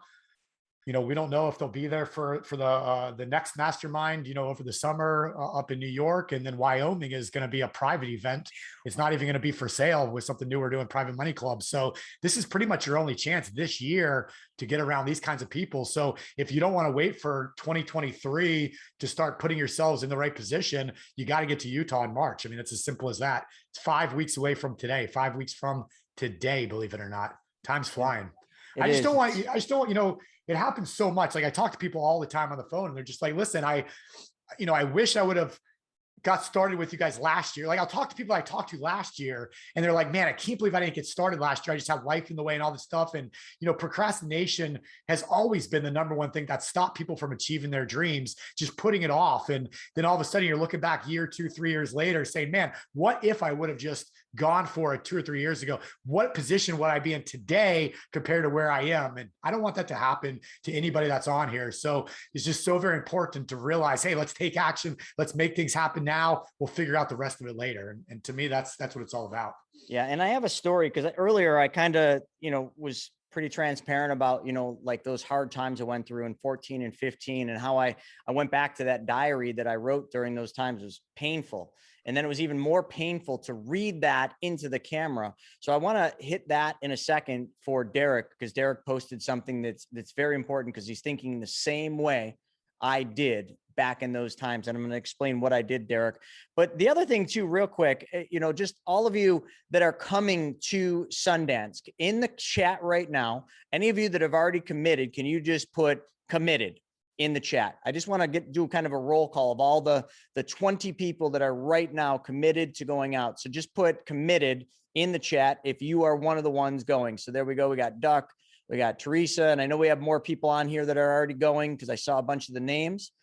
We don't know if they'll be there for the next mastermind, over the summer up in New York. And then Wyoming is going to be a private event. It's not even going to be for sale, with something new we're doing, private money clubs. So this is pretty much your only chance this year to get around these kinds of people. So if you don't want to wait for 2023 to start putting yourselves in the right position, you got to get to Utah in March. I mean, it's as simple as that. It's 5 weeks away from today, 5 weeks from today, believe it or not. Time's flying. I just don't want, it happens so much. Like, I talk to people all the time on the phone, and they're just like, listen, I wish I would have got started with you guys last year. Like, I'll talk to people I talked to last year, and they're like, man, I can't believe I didn't get started last year. I just had life in the way and all this stuff. And, procrastination has always been the number one thing that stopped people from achieving their dreams, just putting it off. And then all of a sudden you're looking back year, 2, 3 years later saying, man, what if I would have just gone for it 2 or 3 years ago? What position would I be in today compared to where I am? And I don't want that to happen to anybody that's on here. So it's just so very important to realize, hey, let's take action. Let's make things happen now. We'll figure out the rest of it later. And to me, that's what it's all about. Yeah. And I have a story, because earlier I kind of, was pretty transparent about, like those hard times I went through in 14 and 15, and how I went back to that diary that I wrote during those times. It was painful. And then it was even more painful to read that into the camera. So I want to hit that in a second for Derek, because Derek posted something that's very important, because he's thinking the same way I did back in those times. And I'm going to explain what I did, Derek. But the other thing too, real quick, just all of you that are coming to Sundance, in the chat right now, any of you that have already committed, can you just put committed in the chat? I just want to do kind of a roll call of all the 20 people that are right now committed to going out. So just put committed in the chat if you are one of the ones going. So there we go. We got Duck, we got Teresa, and I know we have more people on here that are already going, because I saw a bunch of the names.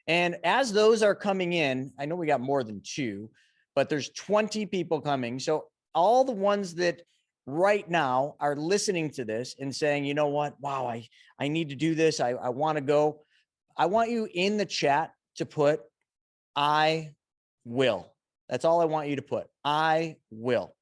And as those are coming in, I know we got more than 2, but there's 20 people coming. So all the ones that right now are listening to this and saying, you know what, wow, I need to do this. I want to go. I want you in the chat to put, I will. That's all I want you to put. I will.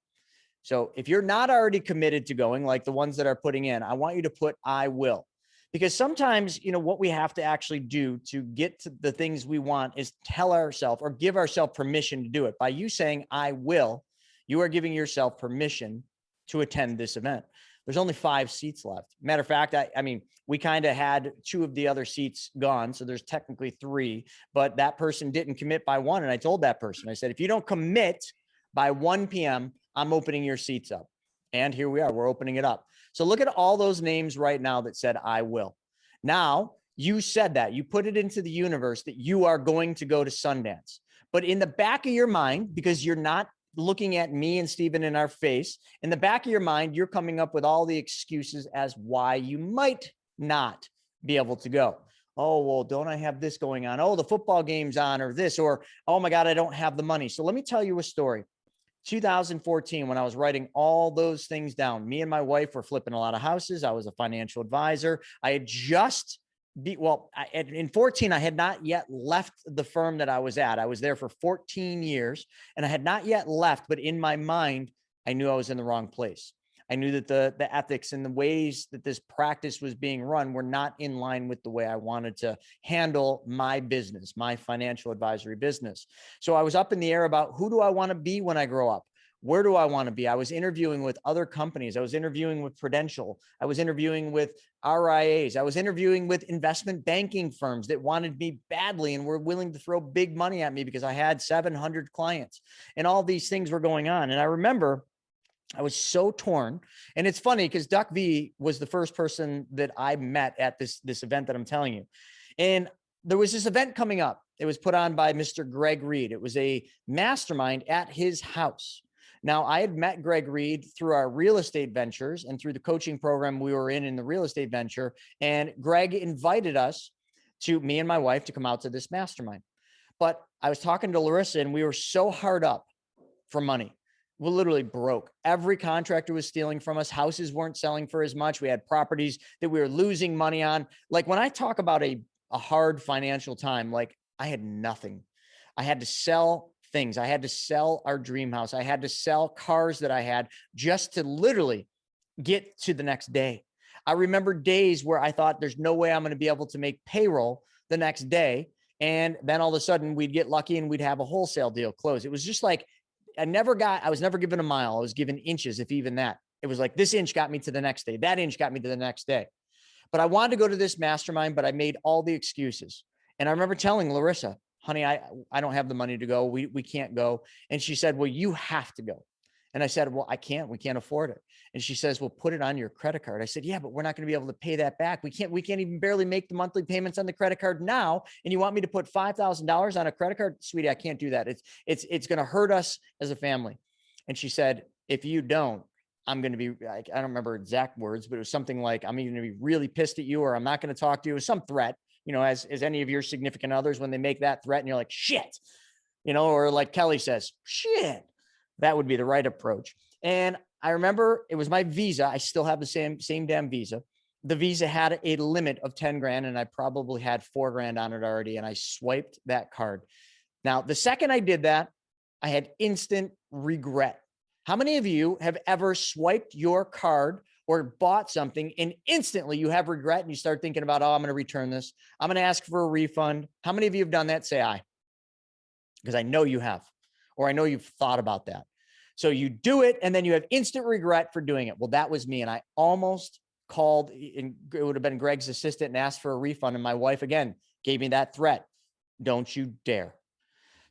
So if you're not already committed to going, like the ones that are putting in, I want you to put, I will. Because sometimes, what we have to actually do to get to the things we want is tell ourselves, or give ourselves permission to do it. By you saying, I will, you are giving yourself permission to attend this event. There's only 5 seats left. Matter of fact, I mean, we kind of had 2 of the other seats gone. So there's technically 3, but that person didn't commit by 1. And I told that person, I said, if you don't commit by 1 p.m., I'm opening your seats up. And here we are, we're opening it up. So look at all those names right now that said, I will. Now you said that, you put it into the universe that you are going to go to Sundance, but in the back of your mind, because you're not looking at me and Stephen in our face, in the back of your mind, you're coming up with all the excuses as why you might not be able to go. Oh, well, don't I have this going on? Oh, the football game's on, or this, or, oh my God, I don't have the money. So let me tell you a story. 2014, when I was writing all those things down, me and my wife were flipping a lot of houses. I was a financial advisor. I had just in 14, I had not yet left the firm that I was at. I was there for 14 years and I had not yet left, but in my mind, I knew I was in the wrong place. I knew that the ethics and the ways that this practice was being run were not in line with the way I wanted to handle my business, my financial advisory business. So I was up in the air about, who do I want to be when I grow up? Where do I want to be? I was interviewing with other companies. I was interviewing with Prudential. I was interviewing with RIAs. I was interviewing with investment banking firms that wanted me badly and were willing to throw big money at me because I had 700 clients and all these things were going on. And I remember I was so torn. And it's funny because Duck V was the first person that I met at this event that I'm telling you. And there was this event coming up. It was put on by Mr. Greg Reed. It was a mastermind at his house. Now, I had met Greg Reed through our real estate ventures and through the coaching program we were in the real estate venture. And Greg invited us, to me and my wife, to come out to this mastermind. But I was talking to Larissa and we were so hard up for money. We're literally broke. Every contractor was stealing from us. Houses weren't selling for as much. We had properties that we were losing money on. Like when I talk about a hard financial time, like I had nothing. I had to sell things. I had to sell our dream house. I had to sell cars that I had just to literally get to the next day. I remember days where I thought there's no way I'm going to be able to make payroll the next day. And then all of a sudden we'd get lucky and we'd have a wholesale deal close. It was just like, I was never given a mile. I was given inches, if even that. It was like this inch got me to the next day. That inch got me to the next day. But I wanted to go to this mastermind, but I made all the excuses. And I remember telling Larissa, honey, I don't have the money to go. We can't go. And she said, well, you have to go. And I said, well, we can't afford it. And she says, well, put it on your credit card. I said, yeah, but we're not going to be able to pay that back. We can't even barely make the monthly payments on the credit card now. And you want me to put $5,000 on a credit card? Sweetie, I can't do that. It's going to hurt us as a family. And she said, if you don't, I'm going to be like, I don't remember exact words, but it was something like, I'm either going to be really pissed at you or I'm not going to talk to you. It was some threat, as any of your significant others, when they make that threat and you're like, shit, or like Kelly says, shit, that would be the right approach. And I remember it was my Visa. I still have the same damn Visa. The Visa had a limit of 10 grand and I probably had 4 grand on it already. And I swiped that card. Now, the second I did that, I had instant regret. How many of you have ever swiped your card or bought something and instantly you have regret and you start thinking about, oh, I'm going to return this. I'm going to ask for a refund. How many of you have done that? Say aye. Because I know you have, or I know you've thought about that. So you do it and then you have instant regret for doing it. Well, that was me. And I almost called, and it would have been Greg's assistant, and asked for a refund. And my wife, again, gave me that threat. Don't you dare.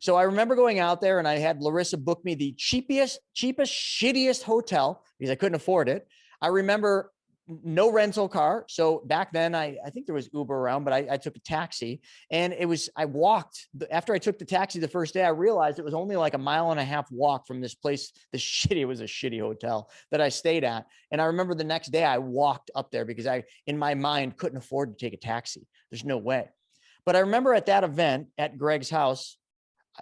So I remember going out there and I had Larissa book me the cheapest, shittiest hotel because I couldn't afford it. I remember no rental car. So back then I think there was Uber around, but I took a taxi and I walked. After I took the taxi the first day, I realized it was only like a 1.5 mile walk from this place. It was a shitty hotel that I stayed at. And I remember the next day I walked up there because I, in my mind, couldn't afford to take a taxi. There's no way. But I remember at that event at Greg's house,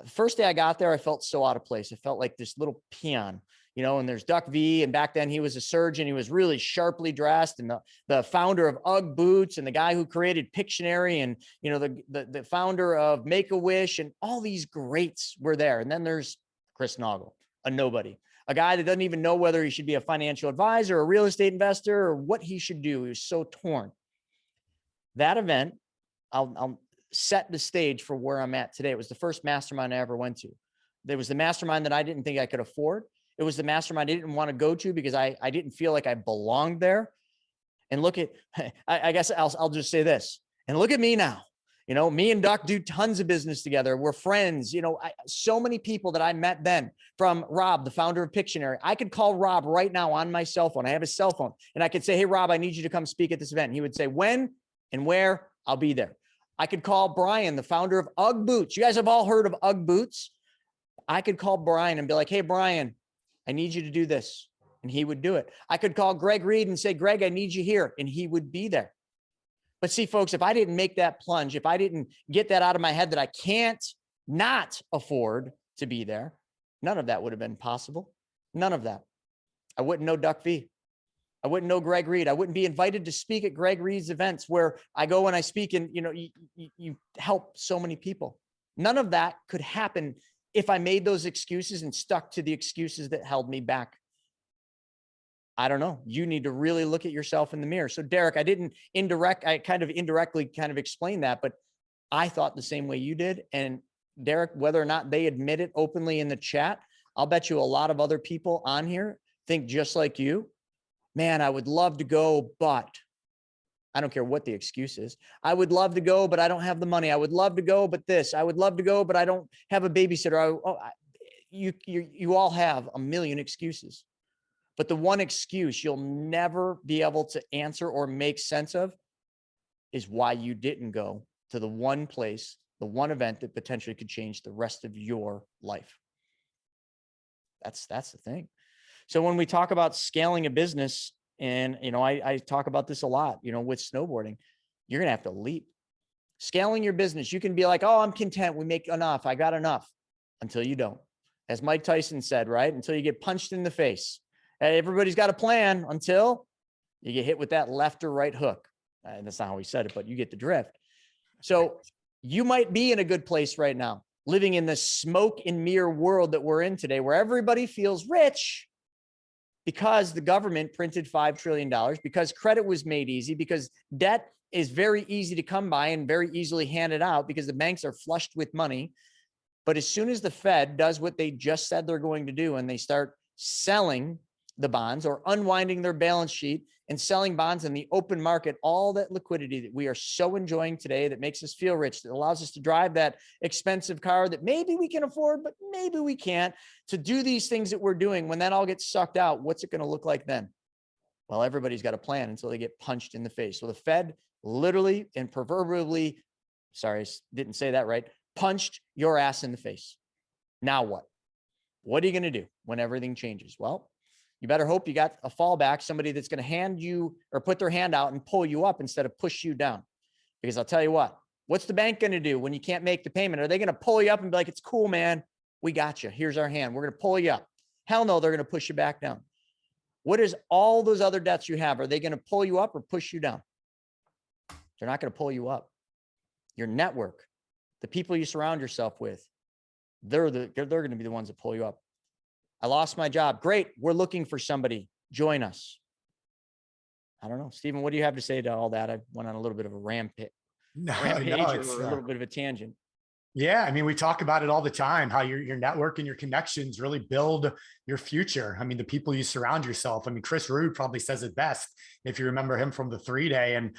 the first day I got there, I felt so out of place. I felt like this little peon, and there's Duck V. And back then he was a surgeon. He was really sharply dressed, and the founder of UGG boots and the guy who created Pictionary and, the founder of Make-A-Wish and all these greats were there. And then there's Chris Naugle, a nobody, a guy that doesn't even know whether he should be a financial advisor, a real estate investor, or what he should do. He was so torn. That event, I'll set the stage for where I'm at today. It was the first mastermind I ever went to. There was the mastermind that I didn't think I could afford. It was the mastermind I didn't want to go to because I didn't feel like I belonged there. And look at, I guess I'll just say this, and look at me now. You know, me and Duck do tons of business together. We're friends. You know, so many people that I met then, from Rob, the founder of Pictionary. I could call Rob right now on my cell phone. I have his cell phone, and I could say, hey, Rob, I need you to come speak at this event. And he would say, when and where? I'll be there. I could call Brian, the founder of UGG Boots. You guys have all heard of UGG Boots. I could call Brian and be like, hey, Brian, I need you to do this. And he would do it. I could call Greg Reed and say, Greg, I need you here. And he would be there. But see, folks, if I didn't make that plunge, if I didn't get that out of my head that I can't not afford to be there, none of that would have been possible. None of that. I wouldn't know Duck V. I wouldn't know Greg Reed. I wouldn't be invited to speak at Greg Reed's events where I go and I speak, and you know, you help so many people. None of that could happen if I made those excuses and stuck to the excuses that held me back. I don't know. You need to really look at yourself in the mirror. So Derek, I kind of indirectly explained that, but I thought the same way you did. And Derek, whether or not they admit it openly in the chat, I'll bet you a lot of other people on here think just like you. Man, I would love to go, but I don't care what the excuse is. I would love to go, but I don't have the money. I would love to go, but this. I would love to go, but I don't have a babysitter. You all have a million excuses. But the one excuse you'll never be able to answer or make sense of is why you didn't go to the one place, the one event that potentially could change the rest of your life. That's the thing. So when we talk about scaling a business, and you know, I talk about this a lot, you know, with snowboarding, you're gonna have to leap. Scaling your business, you can be like, oh, I'm content, we make enough, I got enough, until you don't. As Mike Tyson said, right? Until you get punched in the face. Everybody's got a plan until you get hit with that left or right hook. And that's not how he said it, but you get the drift. So you might be in a good place right now, living in the smoke and mirror world that we're in today, where everybody feels rich because the government printed $5 trillion, because credit was made easy, because debt is very easy to come by and very easily handed out because the banks are flushed with money. But as soon as the Fed does what they just said they're going to do, and they start selling the bonds or unwinding their balance sheet and selling bonds in the open market, all that liquidity that we are so enjoying today that makes us feel rich, that allows us to drive that expensive car that maybe we can afford, but maybe we can't, to do these things that we're doing. When that all gets sucked out, what's it going to look like then? Well, everybody's got a plan until they get punched in the face. So the Fed literally and proverbially, sorry, I didn't say that right, punched your ass in the face. Now what? What are you going to do when everything changes? Well, you better hope you got a fallback, somebody that's going to hand you or put their hand out and pull you up instead of push you down. Because I'll tell you what, what's the bank going to do when you can't make the payment? Are they going to pull you up and be like, it's cool, man, we got you, here's our hand, we're going to pull you up? Hell no, they're going to push you back down. What is all those other debts you have? Are they going to pull you up or push you down? They're not going to pull you up. Your network, the people you surround yourself with, they're going to be the ones that pull you up. I lost my job. Great. We're looking for somebody. Join us. I don't know. Stephen, what do you have to say to all that? I went on a little bit of a rampage or a little bit of a tangent. Yeah. I mean, we talk about it all the time, how your network and your connections really build your future. I mean, the people you surround yourself. I mean, Chris Naugle probably says it best, if you remember him from the 3-day. And,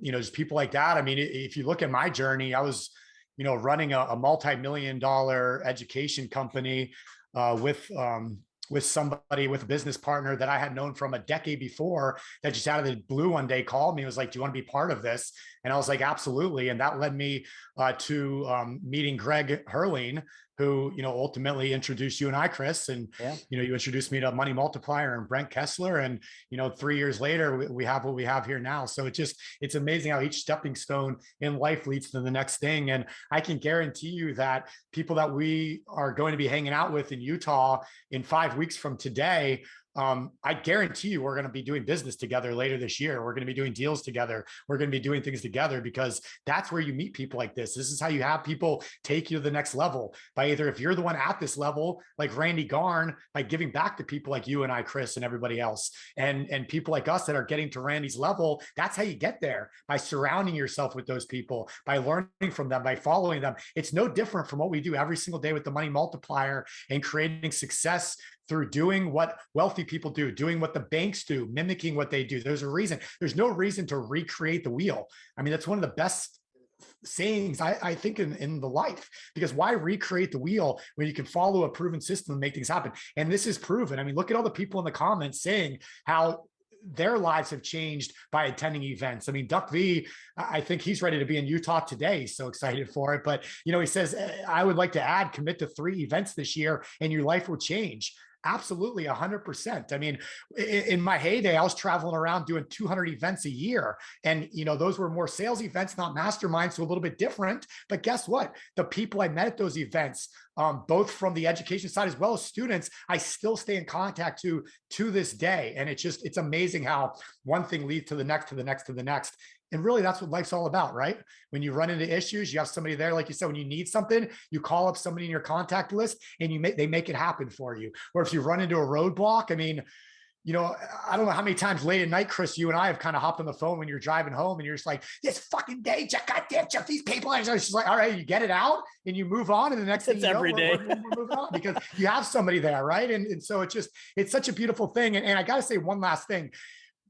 you know, just people like that. I mean, if you look at my journey, I was, you know, running a multi-million-dollar education company with somebody, with a business partner that I had known from a decade before, that just out of the blue one day called me and was like, do you want to be part of this? And I was like, absolutely. And that led me to meeting Greg Herein, who, you know, ultimately introduced you and I, Chris, and, you know, you introduced me to Money Multiplier and Brent Kessler. And, you know, 3 years later, we have what we have here now. So it's amazing how each stepping stone in life leads to the next thing. And I can guarantee you that people that we are going to be hanging out with in Utah in 5 weeks from today, I guarantee you we're going to be doing business together later this year. We're going to be doing deals together. We're going to be doing things together, because that's where you meet people like this. This is how you have people take you to the next level, by either, if you're the one at this level, like Randy Garn, by giving back to people like you and I, Chris, and everybody else, and people like us that are getting to Randy's level. That's how you get there, by surrounding yourself with those people, by learning from them, by following them. It's no different from what we do every single day with the Money Multiplier and creating success through doing what wealthy people do, doing what the banks do, mimicking what they do. There's no reason to recreate the wheel. I mean, that's one of the best sayings, I think in the life, because why recreate the wheel when you can follow a proven system and make things happen? And this is proven. I mean, look at all the people in the comments saying how their lives have changed by attending events. I mean, Duck V, I think he's ready to be in Utah today. He's so excited for it. But, you know, he says, I would like to add, commit to 3 events this year and your life will change. Absolutely, 100%. I mean, in my heyday, I was traveling around doing 200 events a year. And, you know, those were more sales events, not masterminds, so a little bit different. But guess what? The people I met at those events, both from the education side as well as students, I still stay in contact to this day. And it's amazing how one thing leads to the next, to the next, to the next. And really, that's what life's all about, right? When you run into issues, you have somebody there, like you said, when you need something, you call up somebody in your contact list and they make it happen for you. Or if you run into a roadblock, I mean, you know, I don't know how many times late at night, Chris, you and I have kind of hopped on the phone when you're driving home and you're just like, this fucking day, goddamn, Jeff, these people. And it's just like, all right, you get it out and you move on. And the next thing you know, we're moving on because you have somebody there, right? And so it's such a beautiful thing. And I got to say one last thing.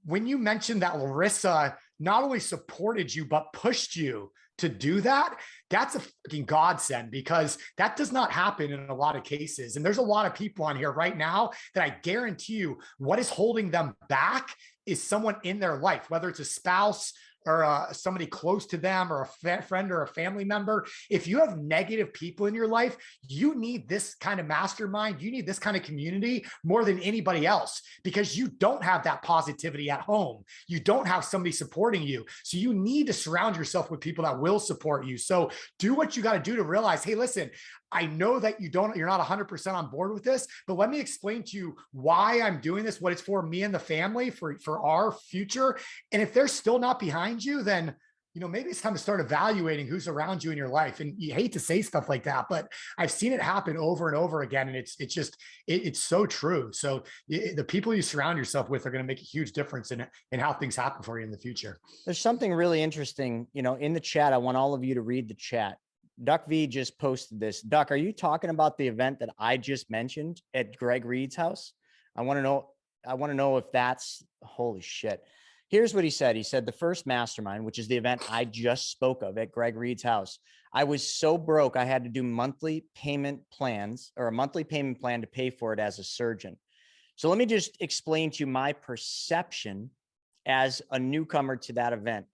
When you mentioned that Larissa not only supported you, but pushed you to do that, that's a fucking godsend, because that does not happen in a lot of cases. And there's a lot of people on here right now that I guarantee you what is holding them back is someone in their life, whether it's a spouse or somebody close to them or a friend or a family member. If you have negative people in your life, you need this kind of mastermind. You need this kind of community more than anybody else, because you don't have that positivity at home. You don't have somebody supporting you. So you need to surround yourself with people that will support you. So do what you got to do to realize, hey, listen, I know that you're not 100% on board with this, but let me explain to you why I'm doing this, what it's for me and the family, for our future. And if they're still not behind you, then, you know, maybe it's time to start evaluating who's around you in your life. And you hate to say stuff like that, but I've seen it happen over and over again. And it's so true. So the people you surround yourself with are going to make a huge difference in how things happen for you in the future. There's something really interesting, you know, in the chat. I want all of you to read the chat. Duck V just posted this. Duck, are you talking about the event that I just mentioned at Greg Reed's house? I want to know if that's, holy shit. Here's what he said. He said, the first mastermind, which is the event I just spoke of at Greg Reed's house, I was so broke, I had to do monthly payment plans, or a monthly payment plan to pay for it as a surgeon. So let me just explain to you my perception as a newcomer to that event.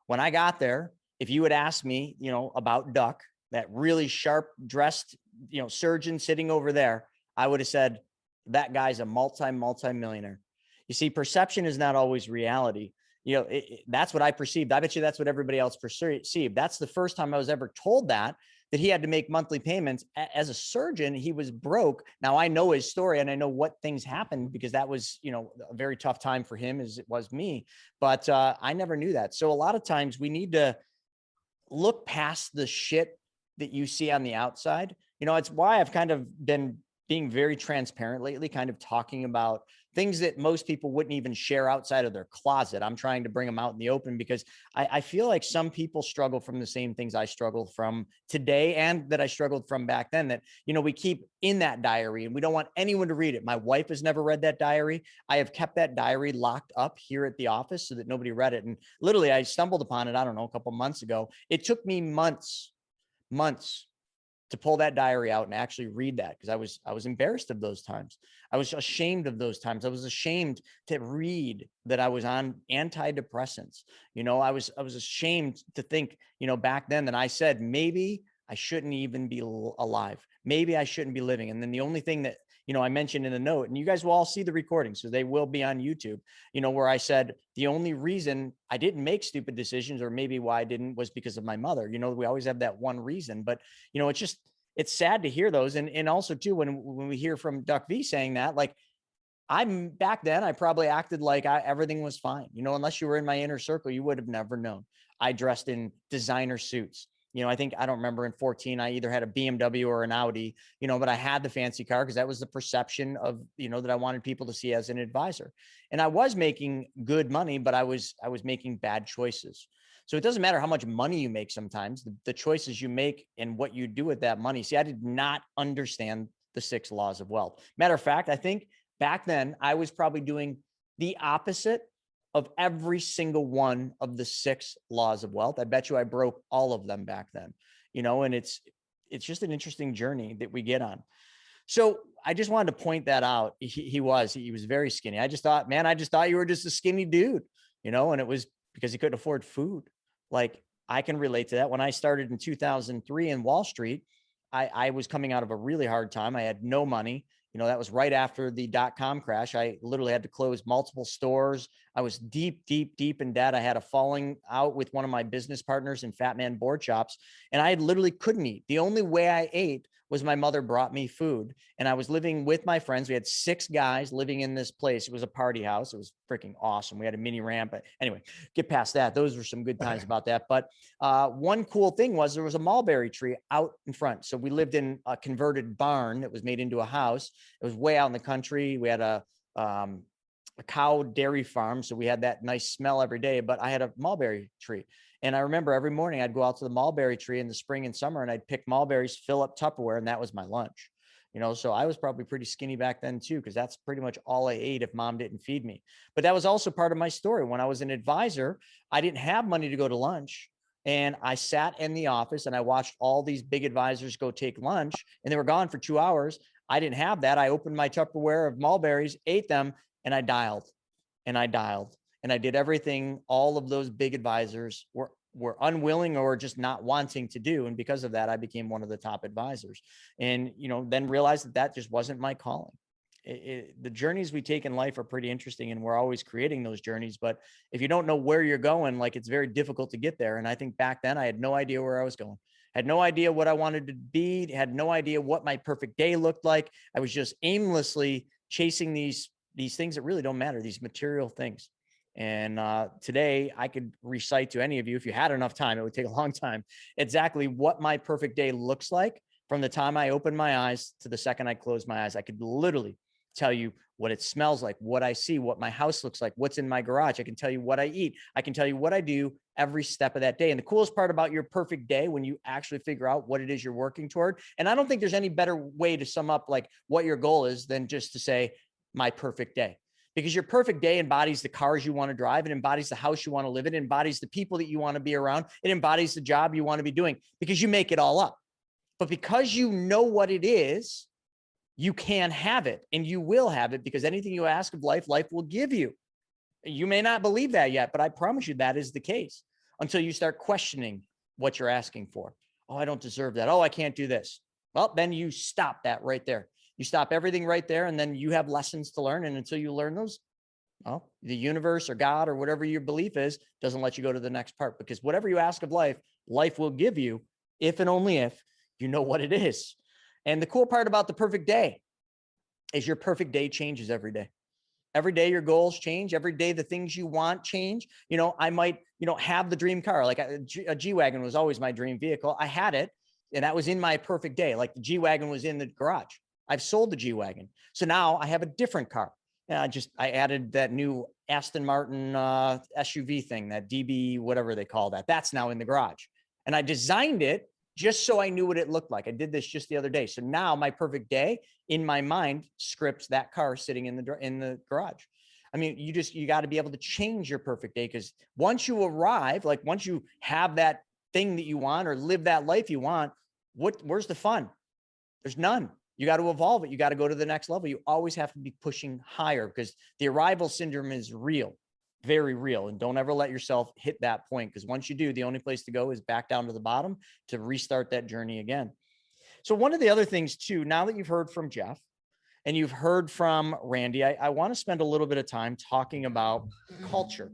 When I got there, if you had asked me, you know, about Duck, that really sharp dressed, you know, surgeon sitting over there, I would have said, that guy's a multi-millionaire. You see, perception is not always reality. You know, that's what I perceived. I bet you that's what everybody else perceived. That's the first time I was ever told that he had to make monthly payments. As a surgeon, he was broke. Now I know his story and I know what things happened, because that was, you know, a very tough time for him as it was me. But I never knew that. So a lot of times we need to look past the shit that you see on the outside. You know, it's why I've kind of been being very transparent lately, kind of talking about things that most people wouldn't even share outside of their closet. I'm trying to bring them out in the open, because I feel like some people struggle from the same things I struggled from today and that I struggled from back then, that, you know, we keep in that diary and we don't want anyone to read it. My wife has never read that diary. I have kept that diary locked up here at the office so that nobody read it. And literally I stumbled upon it, I don't know, a couple months ago. It took me months to pull that diary out and actually read that, because I was embarrassed of those times. I was ashamed of those times. I was ashamed to read that I was on antidepressants. You know, I was ashamed to think, you know, back then that I said, maybe I shouldn't even be alive. Maybe I shouldn't be living. And then the only thing that, you know, I mentioned in a note, and you guys will all see the recording, so they will be on YouTube, you know, where I said the only reason I didn't make stupid decisions, or maybe why I didn't, was because of my mother. You know, we always have that one reason, but, you know, it's sad to hear those. And also too, when we hear from Duck V saying that, like, I'm back then, I probably acted like everything was fine. You know, unless you were in my inner circle, you would have never known. I dressed in designer suits. You know, I don't remember, in 14, I either had a BMW or an Audi, you know, but I had the fancy car because that was the perception of, you know, that I wanted people to see as an advisor. And I was making good money, but I was making bad choices. So it doesn't matter how much money you make sometimes, the choices you make and what you do with that money. See, I did not understand the 6 laws of wealth. Matter of fact, I think back then I was probably doing the opposite of every single one of the 6 laws of wealth. I bet you I broke all of them back then, and it's just an interesting journey that we get on. So I just wanted to point that out. He was very skinny. I just thought you were just a skinny dude, and it was because he couldn't afford food. Like, I can relate to that. When I started in 2003 in Wall Street, I was coming out of a really hard time. I had no money. That was right after the .com crash. I literally had to close multiple stores. I was deep, deep, deep in debt. I had a falling out with one of my business partners in Fat Man Board Shops, and I literally couldn't eat. The only way I ate was my mother brought me food, and I was living with my friends. We had 6 guys living in this place. It was a party house. It was freaking awesome. We had a mini ramp, but anyway, get past that. Those were some good times about that. But one cool thing was there was a mulberry tree out in front. So we lived in a converted barn that was made into a house. It was way out in the country. We had a cow dairy farm. So we had that nice smell every day, but I had a mulberry tree. And I remember every morning I'd go out to the mulberry tree in the spring and summer, and I'd pick mulberries, fill up Tupperware, and that was my lunch. So I was probably pretty skinny back then too, because that's pretty much all I ate if mom didn't feed me. But that was also part of my story. When I was an advisor, I didn't have money to go to lunch. And I sat in the office and I watched all these big advisors go take lunch, and they were gone for 2 hours. I didn't have that. I opened my Tupperware of mulberries, ate them, and I dialed and I dialed. And I did everything all of those big advisors were unwilling or just not wanting to do. And because of that, I became one of the top advisors, and, then realized that just wasn't my calling. The journeys we take in life are pretty interesting, and we're always creating those journeys. But if you don't know where you're going, like, it's very difficult to get there. And I think back then I had no idea where I was going. Had no idea what I wanted to be, had no idea what my perfect day looked like. I was just aimlessly chasing these things that really don't matter, these material things. And today I could recite to any of you, if you had enough time, it would take a long time, exactly what my perfect day looks like from the time I open my eyes to the second I close my eyes. I could literally tell you what it smells like, what I see, what my house looks like, what's in my garage. I can tell you what I eat. I can tell you what I do every step of that day. And the coolest part about your perfect day, when you actually figure out what it is you're working toward, and I don't think there's any better way to sum up like what your goal is than just to say my perfect day. Because your perfect day embodies the cars you want to drive. It embodies the house you want to live in. It embodies the people that you want to be around. It embodies the job you want to be doing, because you make it all up. But because you know what it is, you can have it, and you will have it, because anything you ask of life, life will give you. You may not believe that yet, but I promise you that is the case until you start questioning what you're asking for. Oh, I don't deserve that. Oh, I can't do this. Well, then you stop that right there. You stop everything right there, and then you have lessons to learn. And until you learn those, well, the universe or God or whatever your belief is doesn't let you go to the next part, because whatever you ask of life, life will give you, if and only if you know what it is. And the cool part about the perfect day is your perfect day changes every day. Every day your goals change. Every day the things you want change. I might, have the dream car. Like a G-Wagon was always my dream vehicle. I had it, and that was in my perfect day. Like the G-Wagon was in the garage. I've sold the G-Wagon. So now I have a different car. And I added that new Aston Martin SUV thing, that DB, whatever they call that. That's now in the garage. And I designed it just so I knew what it looked like. I did this just the other day. So now my perfect day in my mind scripts that car sitting in the garage. I mean, you got to be able to change your perfect day, because once you arrive, like once you have that thing that you want or live that life you want, where's the fun? There's none. You got to evolve it. You got to go to the next level. You always have to be pushing higher, because the arrival syndrome is real, very real. And don't ever let yourself hit that point, because once you do, the only place to go is back down to the bottom to restart that journey again. So one of the other things too, now that you've heard from Jeff and you've heard from Randy, I want to spend a little bit of time talking about culture.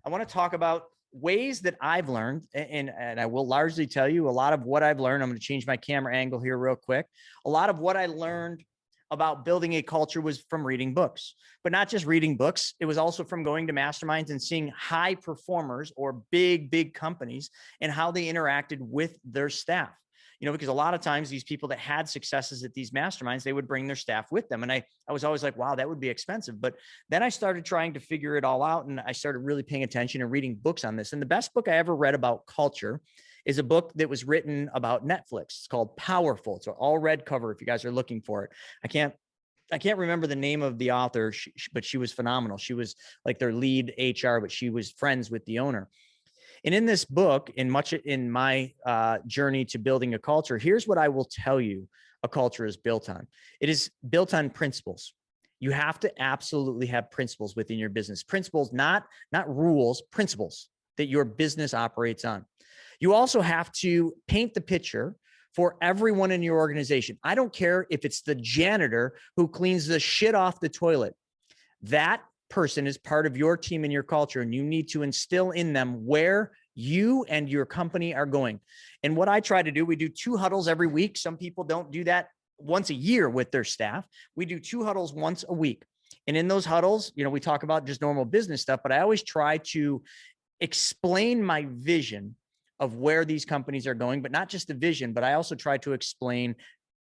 I want to talk about ways that I've learned, and I will largely tell you a lot of what I've learned. I'm going to change my camera angle here real quick. A lot of what I learned about building a culture was from reading books, but not just reading books. It was also from going to masterminds and seeing high performers or big companies and how they interacted with their staff. Because a lot of times these people that had successes at these masterminds, they would bring their staff with them. And I was always like, wow, that would be expensive. But then I started trying to figure it all out, and I started really paying attention and reading books on this. And the best book I ever read about culture is a book that was written about Netflix. It's called Powerful. It's an all red cover if you guys are looking for it. I can't I can't remember the name of the author, but she was phenomenal. She was like their lead HR, but she was friends with the owner. And in this book, in my journey to building a culture, here's what I will tell you a culture is built on. It is built on principles. You have to absolutely have principles within your business. Principles, not rules, principles that your business operates on. You also have to paint the picture for everyone in your organization. I don't care if it's the janitor who cleans the shit off the toilet. That person is part of your team and your culture, and you need to instill in them where you and your company are going. And what I try to do, we do 2 huddles every week. Some people don't do that once a year with their staff. We do 2 huddles once a week. And in those huddles, we talk about just normal business stuff, but I always try to explain my vision of where these companies are going, but not just the vision, but I also try to explain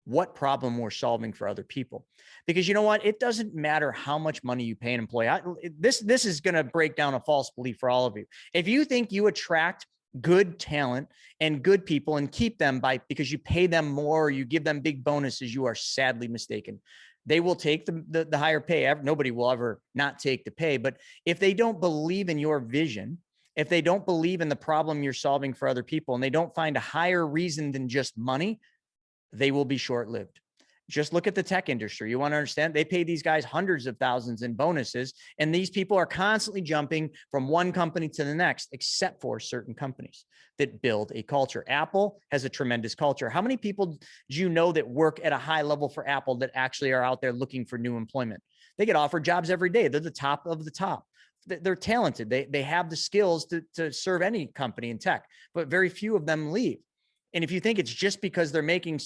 what problem we're solving for other people. Because you know what? It doesn't matter how much money you pay an employee. This is going to break down a false belief for all of you. If you think you attract good talent and good people and keep them because you pay them more, or you give them big bonuses, you are sadly mistaken. They will take the higher pay. Nobody will ever not take the pay. But if they don't believe in your vision, if they don't believe in the problem you're solving for other people, and they don't find a higher reason than just money, they will be short-lived. Just look at the tech industry. You want to understand, they pay these guys hundreds of thousands in bonuses, and these people are constantly jumping from one company to the next, except for certain companies that build a culture. Apple has a tremendous culture. How many people do you know that work at a high level for Apple that actually are out there looking for new employment? They get offered jobs every day. They're the top of the top. They're talented. They have the skills to serve any company in tech, but very few of them leave. And if you think it's just because they're making,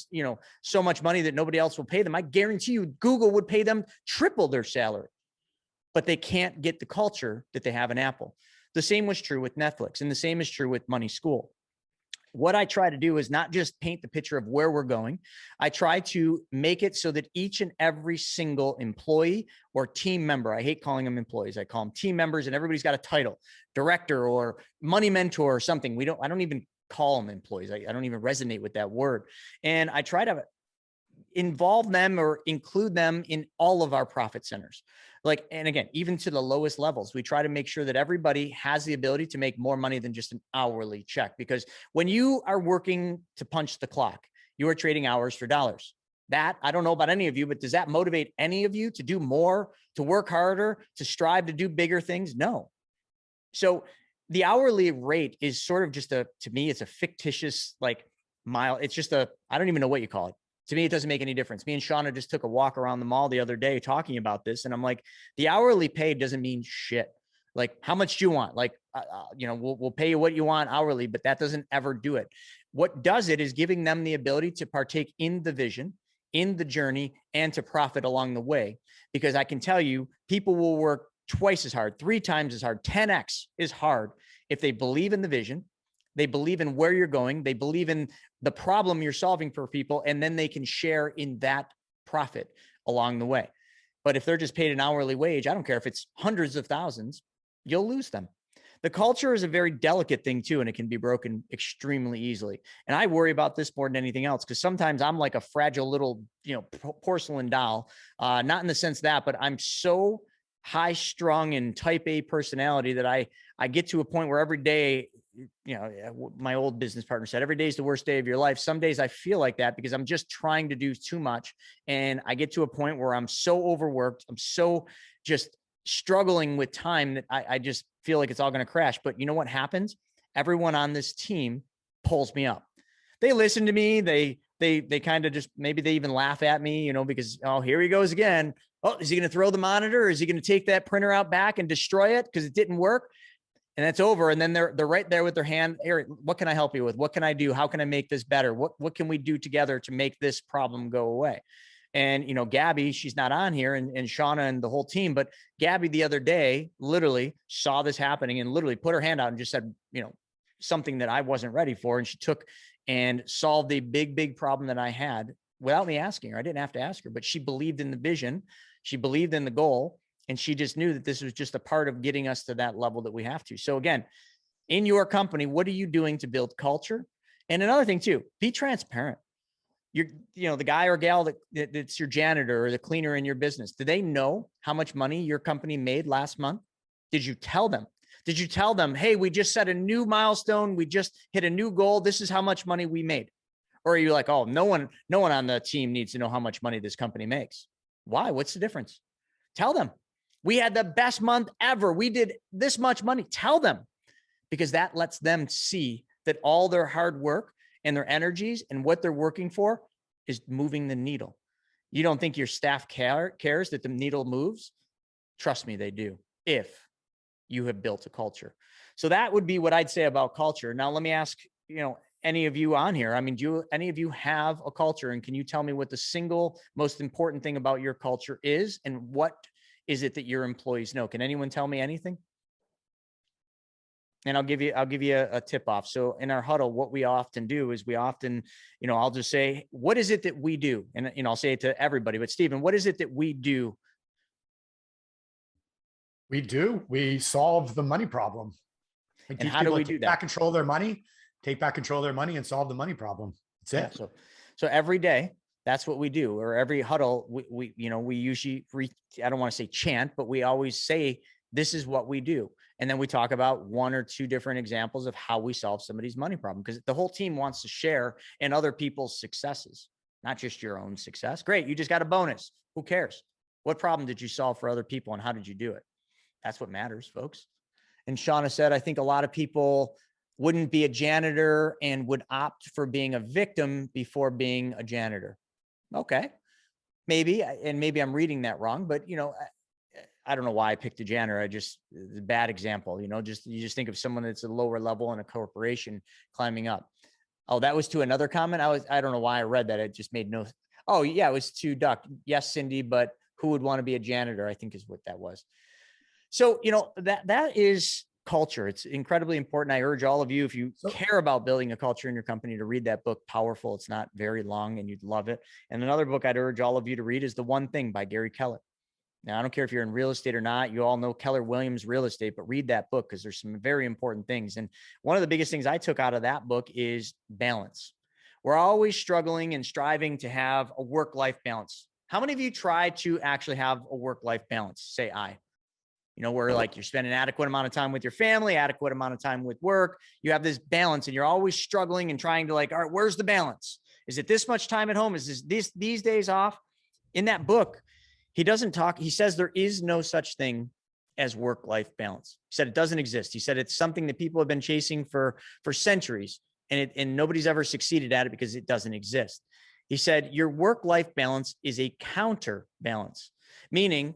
so much money that nobody else will pay them, I guarantee you Google would pay them triple their salary, but they can't get the culture that they have in Apple. The same was true with Netflix, and the same is true with Money School. What I try to do is not just paint the picture of where we're going. I try to make it so that each and every single employee or team member, I hate calling them employees, I call them team members, and everybody's got a title, director or money mentor or something. I don't even call them employees. I don't even resonate with that word. And I try to involve them or include them in all of our profit centers. And again, even to the lowest levels, we try to make sure that everybody has the ability to make more money than just an hourly check. Because when you are working to punch the clock, you are trading hours for dollars. That, I don't know about any of you, but does that motivate any of you to do more, to work harder, to strive to do bigger things? No. So the hourly rate is sort of just to me, it's a fictitious, mile. It's just I don't even know what you call it. To me, it doesn't make any difference. Me and Shauna just took a walk around the mall the other day talking about this. And I'm like, the hourly pay doesn't mean shit. How much do you want? We'll pay you what you want hourly, but that doesn't ever do it. What does it is giving them the ability to partake in the vision, in the journey, and to profit along the way. Because I can tell you, people will work twice as hard, 3 times as hard, 10x is hard if they believe in the vision, they believe in where you're going, they believe in the problem you're solving for people, and then they can share in that profit along the way. But if they're just paid an hourly wage, I don't care if it's hundreds of thousands, you'll lose them. The culture is a very delicate thing too, and it can be broken extremely easily. And I worry about this more than anything else, because sometimes I'm like a fragile little, porcelain doll, not in the sense that, but I'm so high strung and type A personality that I get to a point where every day, my old business partner said, every day is the worst day of your life. Some days I feel like that because I'm just trying to do too much. And I get to a point where I'm so overworked. I'm so just struggling with time that I just feel like it's all going to crash. But you know what happens? Everyone on this team pulls me up. They listen to me. They kind of just, maybe they even laugh at me, because, oh, here he goes again. Oh, is he going to throw the monitor? Or is he going to take that printer out back and destroy it because it didn't work? And that's over. And then they're right there with their hand. Eric, what can I help you with? What can I do? How can I make this better? What can we do together to make this problem go away? And, Gabby, she's not on here, and Shauna and the whole team, but Gabby the other day literally saw this happening and literally put her hand out and just said, something that I wasn't ready for. And she took and solved a big, big problem that I had without me asking her. I didn't have to ask her, but she believed in the vision. She believed in the goal. And she just knew that this was just a part of getting us to that level that we have to. So again, in your company, what are you doing to build culture? And another thing too, be transparent. the guy or gal that's your janitor or the cleaner in your business, do they know how much money your company made last month? Did you tell them? Did you tell them, hey, we just set a new milestone. We just hit a new goal. This is how much money we made. Or are you like, oh, no one on the team needs to know how much money this company makes. Why? What's the difference? Tell them. We had the best month ever. We did this much money. Tell them, because that lets them see that all their hard work and their energies and what they're working for is moving the needle. You don't think your staff cares that the needle moves? Trust me, they do, if you have built a culture. So that would be what I'd say about culture. Now, let me ask, any of you on here, I mean, do any of you have a culture? And can you tell me what the single most important thing about your culture is? And what is it that your employees know? Can anyone tell me anything? And I'll give you a tip off. So in our huddle, what we often do is I'll just say, what is it that we do? And, I'll say it to everybody, but Stephen, what is it that we do? We solve the money problem. And how do we do that? Take back control of their money and solve the money problem. That's it. Yeah, so every day, that's what we do. Or every huddle, we usually, I don't want to say chant, but we always say, this is what we do. And then we talk about one or two different examples of how we solve somebody's money problem, because the whole team wants to share in other people's successes, not just your own success. Great. You just got a bonus. Who cares? What problem did you solve for other people and how did you do it? That's what matters, folks. And Shauna said, I think a lot of people wouldn't be a janitor and would opt for being a victim before being a janitor. Okay. Maybe I'm reading that wrong, but I don't know why I picked a janitor. It's a bad example, you just think of someone that's a lower level in a corporation climbing up. Oh, that was to another comment. I don't know why I read that. It just made no. Oh yeah. It was to Duck. Yes, Cindy, but who would want to be a janitor? I think is what that was. So, that is culture. It's incredibly important. I urge all of you, if you care about building a culture in your company, to read that book, Powerful. It's not very long and you'd love it. And another book I'd urge all of you to read is The One Thing by Gary Keller. Now, I don't care if you're in real estate or not. You all know Keller Williams Real Estate, but read that book because there's some very important things. And one of the biggest things I took out of that book is balance. We're always struggling and striving to have a work-life balance. How many of you try to actually have a work-life balance? Say I. Where like you're spending an adequate amount of time with your family, adequate amount of time with work. You have this balance and you're always struggling and trying to all right, where's the balance? Is it this much time at home? Is these days off? In that book, he says there is no such thing as work-life balance. He said it doesn't exist. He said it's something that people have been chasing for centuries and nobody's ever succeeded at it because it doesn't exist. He said your work-life balance is a counterbalance, meaning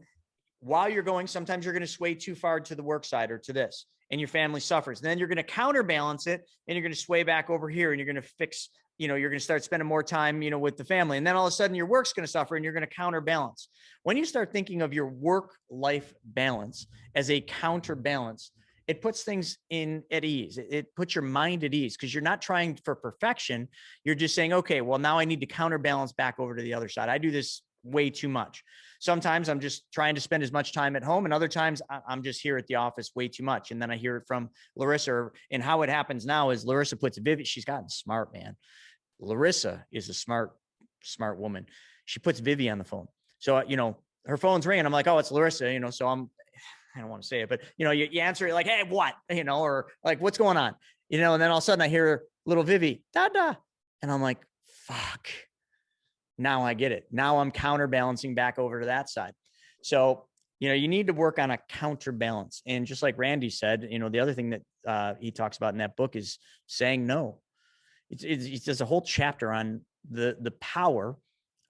while you're going, sometimes you're going to sway too far to the work side or to this, and your family suffers. And then you're going to counterbalance it and you're going to sway back over here and you're going to fix, you're going to start spending more time, with the family. And then all of a sudden your work's going to suffer and you're going to counterbalance. When you start thinking of your work-life balance as a counterbalance, it puts things at ease. It puts your mind at ease because you're not trying for perfection. You're just saying, okay, well, now I need to counterbalance back over to the other side. I do this way too much. Sometimes I'm just trying to spend as much time at home, and other times I'm just here at the office way too much. And then I hear it from Larissa. And how it happens now is Larissa puts Vivi. She's gotten smart, man. Larissa is a smart woman. She puts Vivi on the phone. So, her phone's ringing. I'm like, oh, it's Larissa, so I don't want to say it, but you answer it like, hey, what, or like, what's going on? And then all of a sudden I hear little Vivi, da. And I'm like, fuck. Now I get it. Now I'm counterbalancing back over to that side. So, you need to work on a counterbalance. And just like Randy said, the other thing that he talks about in that book is saying no. There's a whole chapter on the power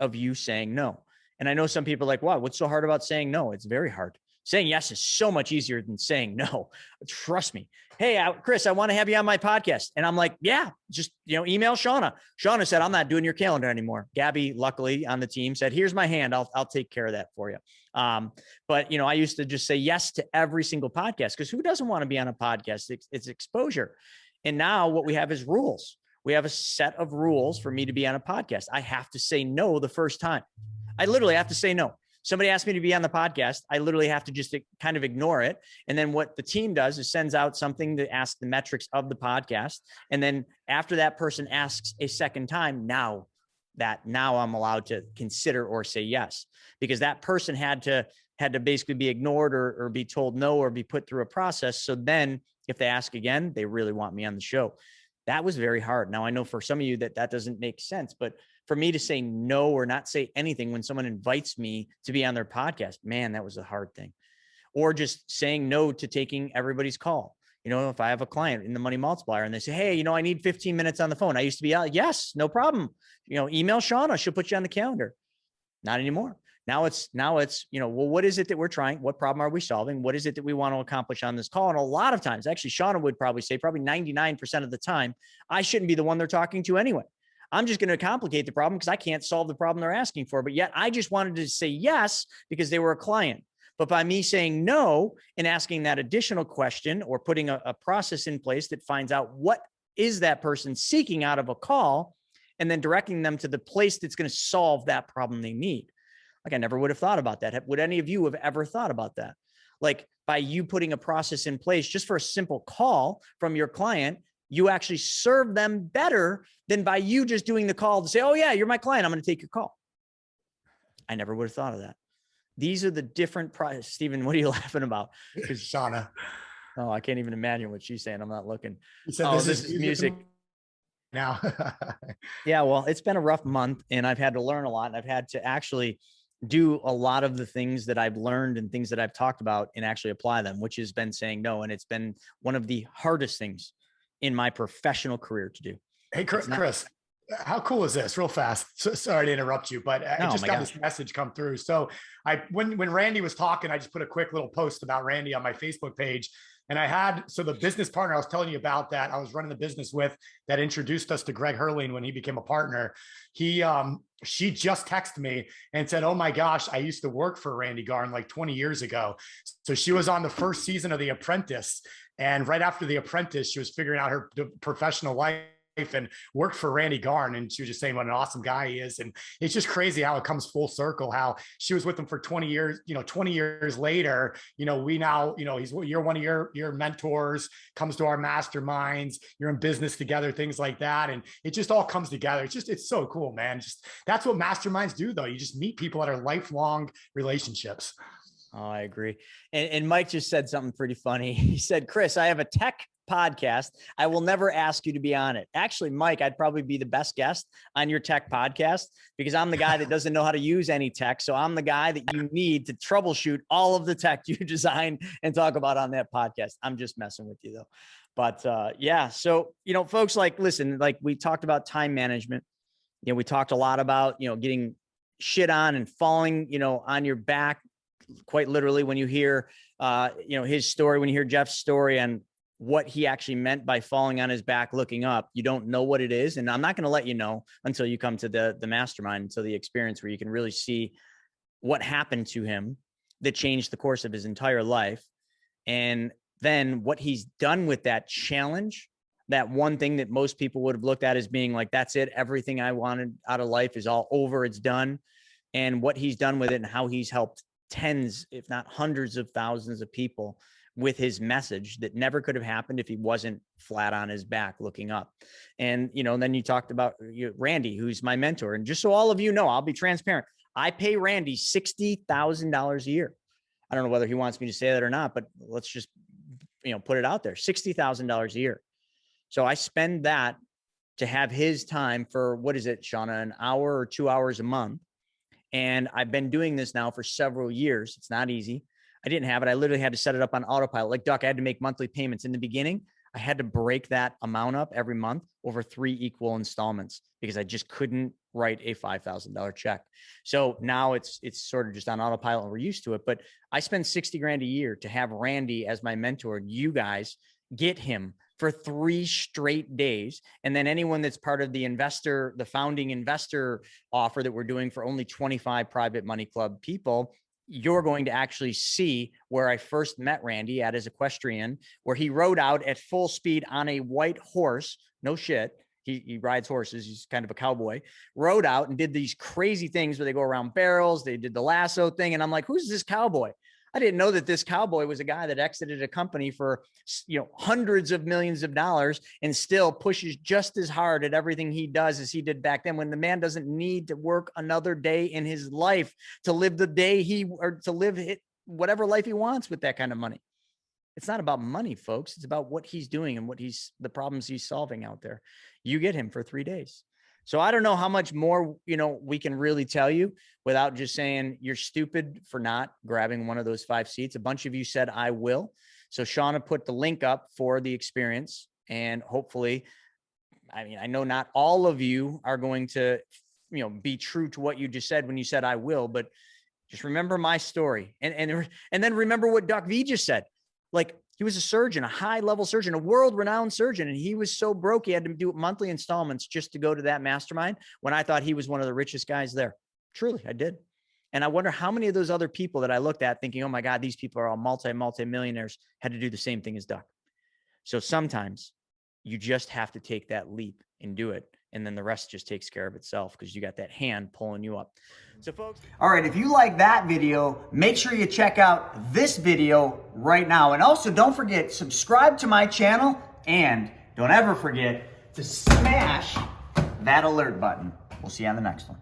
of you saying no. And I know some people are like, wow, what's so hard about saying no? It's very hard. Saying yes is so much easier than saying no. Trust me. Hey, Chris, I want to have you on my podcast. And I'm like, yeah, just, email Shauna. Shauna said, I'm not doing your calendar anymore. Gabby, luckily on the team, said, here's my hand. I'll take care of that for you. But I used to just say yes to every single podcast because who doesn't want to be on a podcast? It's exposure. And now what we have is rules. We have a set of rules for me to be on a podcast. I have to say no the first time. I literally have to say no. Somebody asked me to be on the podcast. I literally have to just kind of ignore it. And then what the team does is sends out something to ask the metrics of the podcast. And then after that person asks a second time, now that now I'm allowed to consider or say yes, because that person had to basically be ignored or be told no or be put through a process. So then if they ask again, they really want me on the show. That was very hard. Now I know for some of you that doesn't make sense, but for me to say no or not say anything when someone invites me to be on their podcast, man, that was a hard thing. Or just saying no to taking everybody's call. You know, if I have a client in the Money Multiplier and they say, hey, you know, I need 15 minutes on the phone. I used to be out. Yes, no problem. You know, email Shauna. She'll put you on the calendar. Not anymore. Now it's, you know, well, what is it that we're trying? What problem are we solving? What is it that we want to accomplish on this call? And a lot of times, actually, Shauna would probably say probably 99% of the time, I shouldn't be the one they're talking to anyway. I'm just going to complicate the problem because I can't solve the problem they're asking for. But yet I just wanted to say yes because they were a client. But by me saying no and asking that additional question or putting a process in place that finds out what is that person seeking out of a call and then directing them to the place that's going to solve that problem they need. Like, I never would have thought about that. Would any of you have ever thought about that? Like, by you putting a process in place just for a simple call from your client, you actually serve them better than by you just doing the call to say, oh yeah, you're my client, I'm going to take your call. I never would have thought of that. These are the different prices. Stephen, what are you laughing about? Shauna. Oh, I can't even imagine what she's saying. I'm not looking. You said this is music. Now. Yeah, well, it's been a rough month and I've had to learn a lot. And I've had to actually do a lot of the things that I've learned and things that I've talked about and actually apply them, which has been saying no. And it's been one of the hardest things in my professional career to do. Hey, Chris, how cool is this? Real fast. So, sorry to interrupt you, but I just got this message come through. So when Randy was talking, I just put a quick little post about Randy on my Facebook page. And I had, so the business partner I was telling you about that I was running the business with that introduced us to Greg Hurling when he became a partner. She just texted me and said, oh my gosh, I used to work for Randy Garn like 20 years ago. So she was on the first season of The Apprentice. And right after The Apprentice, she was figuring out her professional life and worked for Randy Garn. And she was just saying what an awesome guy he is. And it's just crazy how it comes full circle, how she was with him for 20 years, 20 years later, we now, you're one of your mentors, comes to our masterminds, you're in business together, things like that. And it just all comes together. It's so cool, man. Just that's what masterminds do though. You just meet people that are lifelong relationships. Oh, I agree. And Mike just said something pretty funny. He said, Chris, I have a tech podcast. I will never ask you to be on it. Actually, Mike, I'd probably be the best guest on your tech podcast because I'm the guy that doesn't know how to use any tech. So I'm the guy that you need to troubleshoot all of the tech you design and talk about on that podcast. I'm just messing with you though. But yeah, so, folks, listen, we talked about time management. We talked a lot about, getting shit on and falling, on your back, quite literally when you hear, his story, when you hear Jeff's story and what he actually meant by falling on his back, looking up, you don't know what it is. And I'm not going to let you know until you come to the mastermind, until the experience where you can really see what happened to him that changed the course of his entire life. And then what he's done with that challenge, that one thing that most people would have looked at as being like, that's it. Everything I wanted out of life is all over. It's done. And what he's done with it and how he's helped tens, if not hundreds of thousands of people with his message that never could have happened if he wasn't flat on his back looking up. And, then you talked about Randy, who's my mentor. And just so all of you know, I'll be transparent. I pay Randy $60,000 a year. I don't know whether he wants me to say that or not, but let's just, put it out there, $60,000 a year. So I spend that to have his time for, what is it, Shauna, an hour or 2 hours a month. And I've been doing this now for several years. It's not easy. I didn't have it. I literally had to set it up on autopilot. Like Duck, I had to make monthly payments. In the beginning, I had to break that amount up every month over 3 equal installments because I just couldn't write a $5,000 check. So now it's sort of just on autopilot and we're used to it. But I spend 60 grand a year to have Randy as my mentor. You guys get him for 3 straight days. And then anyone that's part of the founding investor offer that we're doing for only 25 Private Money Club people, you're going to actually see where I first met Randy at his equestrian, where he rode out at full speed on a white horse. No shit. He rides horses. He's kind of a cowboy. Rode out and did these crazy things where they go around barrels. They did the lasso thing. And I'm like, who's this cowboy? I didn't know that this cowboy was a guy that exited a company for, hundreds of millions of dollars and still pushes just as hard at everything he does as he did back then, when the man doesn't need to work another day in his life to live the day to live whatever life he wants with that kind of money. It's not about money, folks. It's about what he's doing and the problems he's solving out there. You get him for 3 days. So I don't know how much more, we can really tell you without just saying you're stupid for not grabbing one of those 5 seats. A bunch of you said, I will. So Shauna put the link up for the experience, and hopefully, I know not all of you are going to, be true to what you just said when you said, I will, but just remember my story. And then remember what Doc V just said. Like, he was a surgeon, a high-level surgeon, a world-renowned surgeon, and he was so broke he had to do monthly installments just to go to that mastermind, when I thought he was one of the richest guys there. Truly, I did. And I wonder how many of those other people that I looked at thinking, oh my God, these people are all multi-millionaires, had to do the same thing as Doc. So sometimes you just have to take that leap and do it. And then the rest just takes care of itself, because you got that hand pulling you up. So folks. All right, if you like that video, make sure you check out this video right now. And also don't forget, subscribe to my channel, and don't ever forget to smash that alert button. We'll see you on the next one.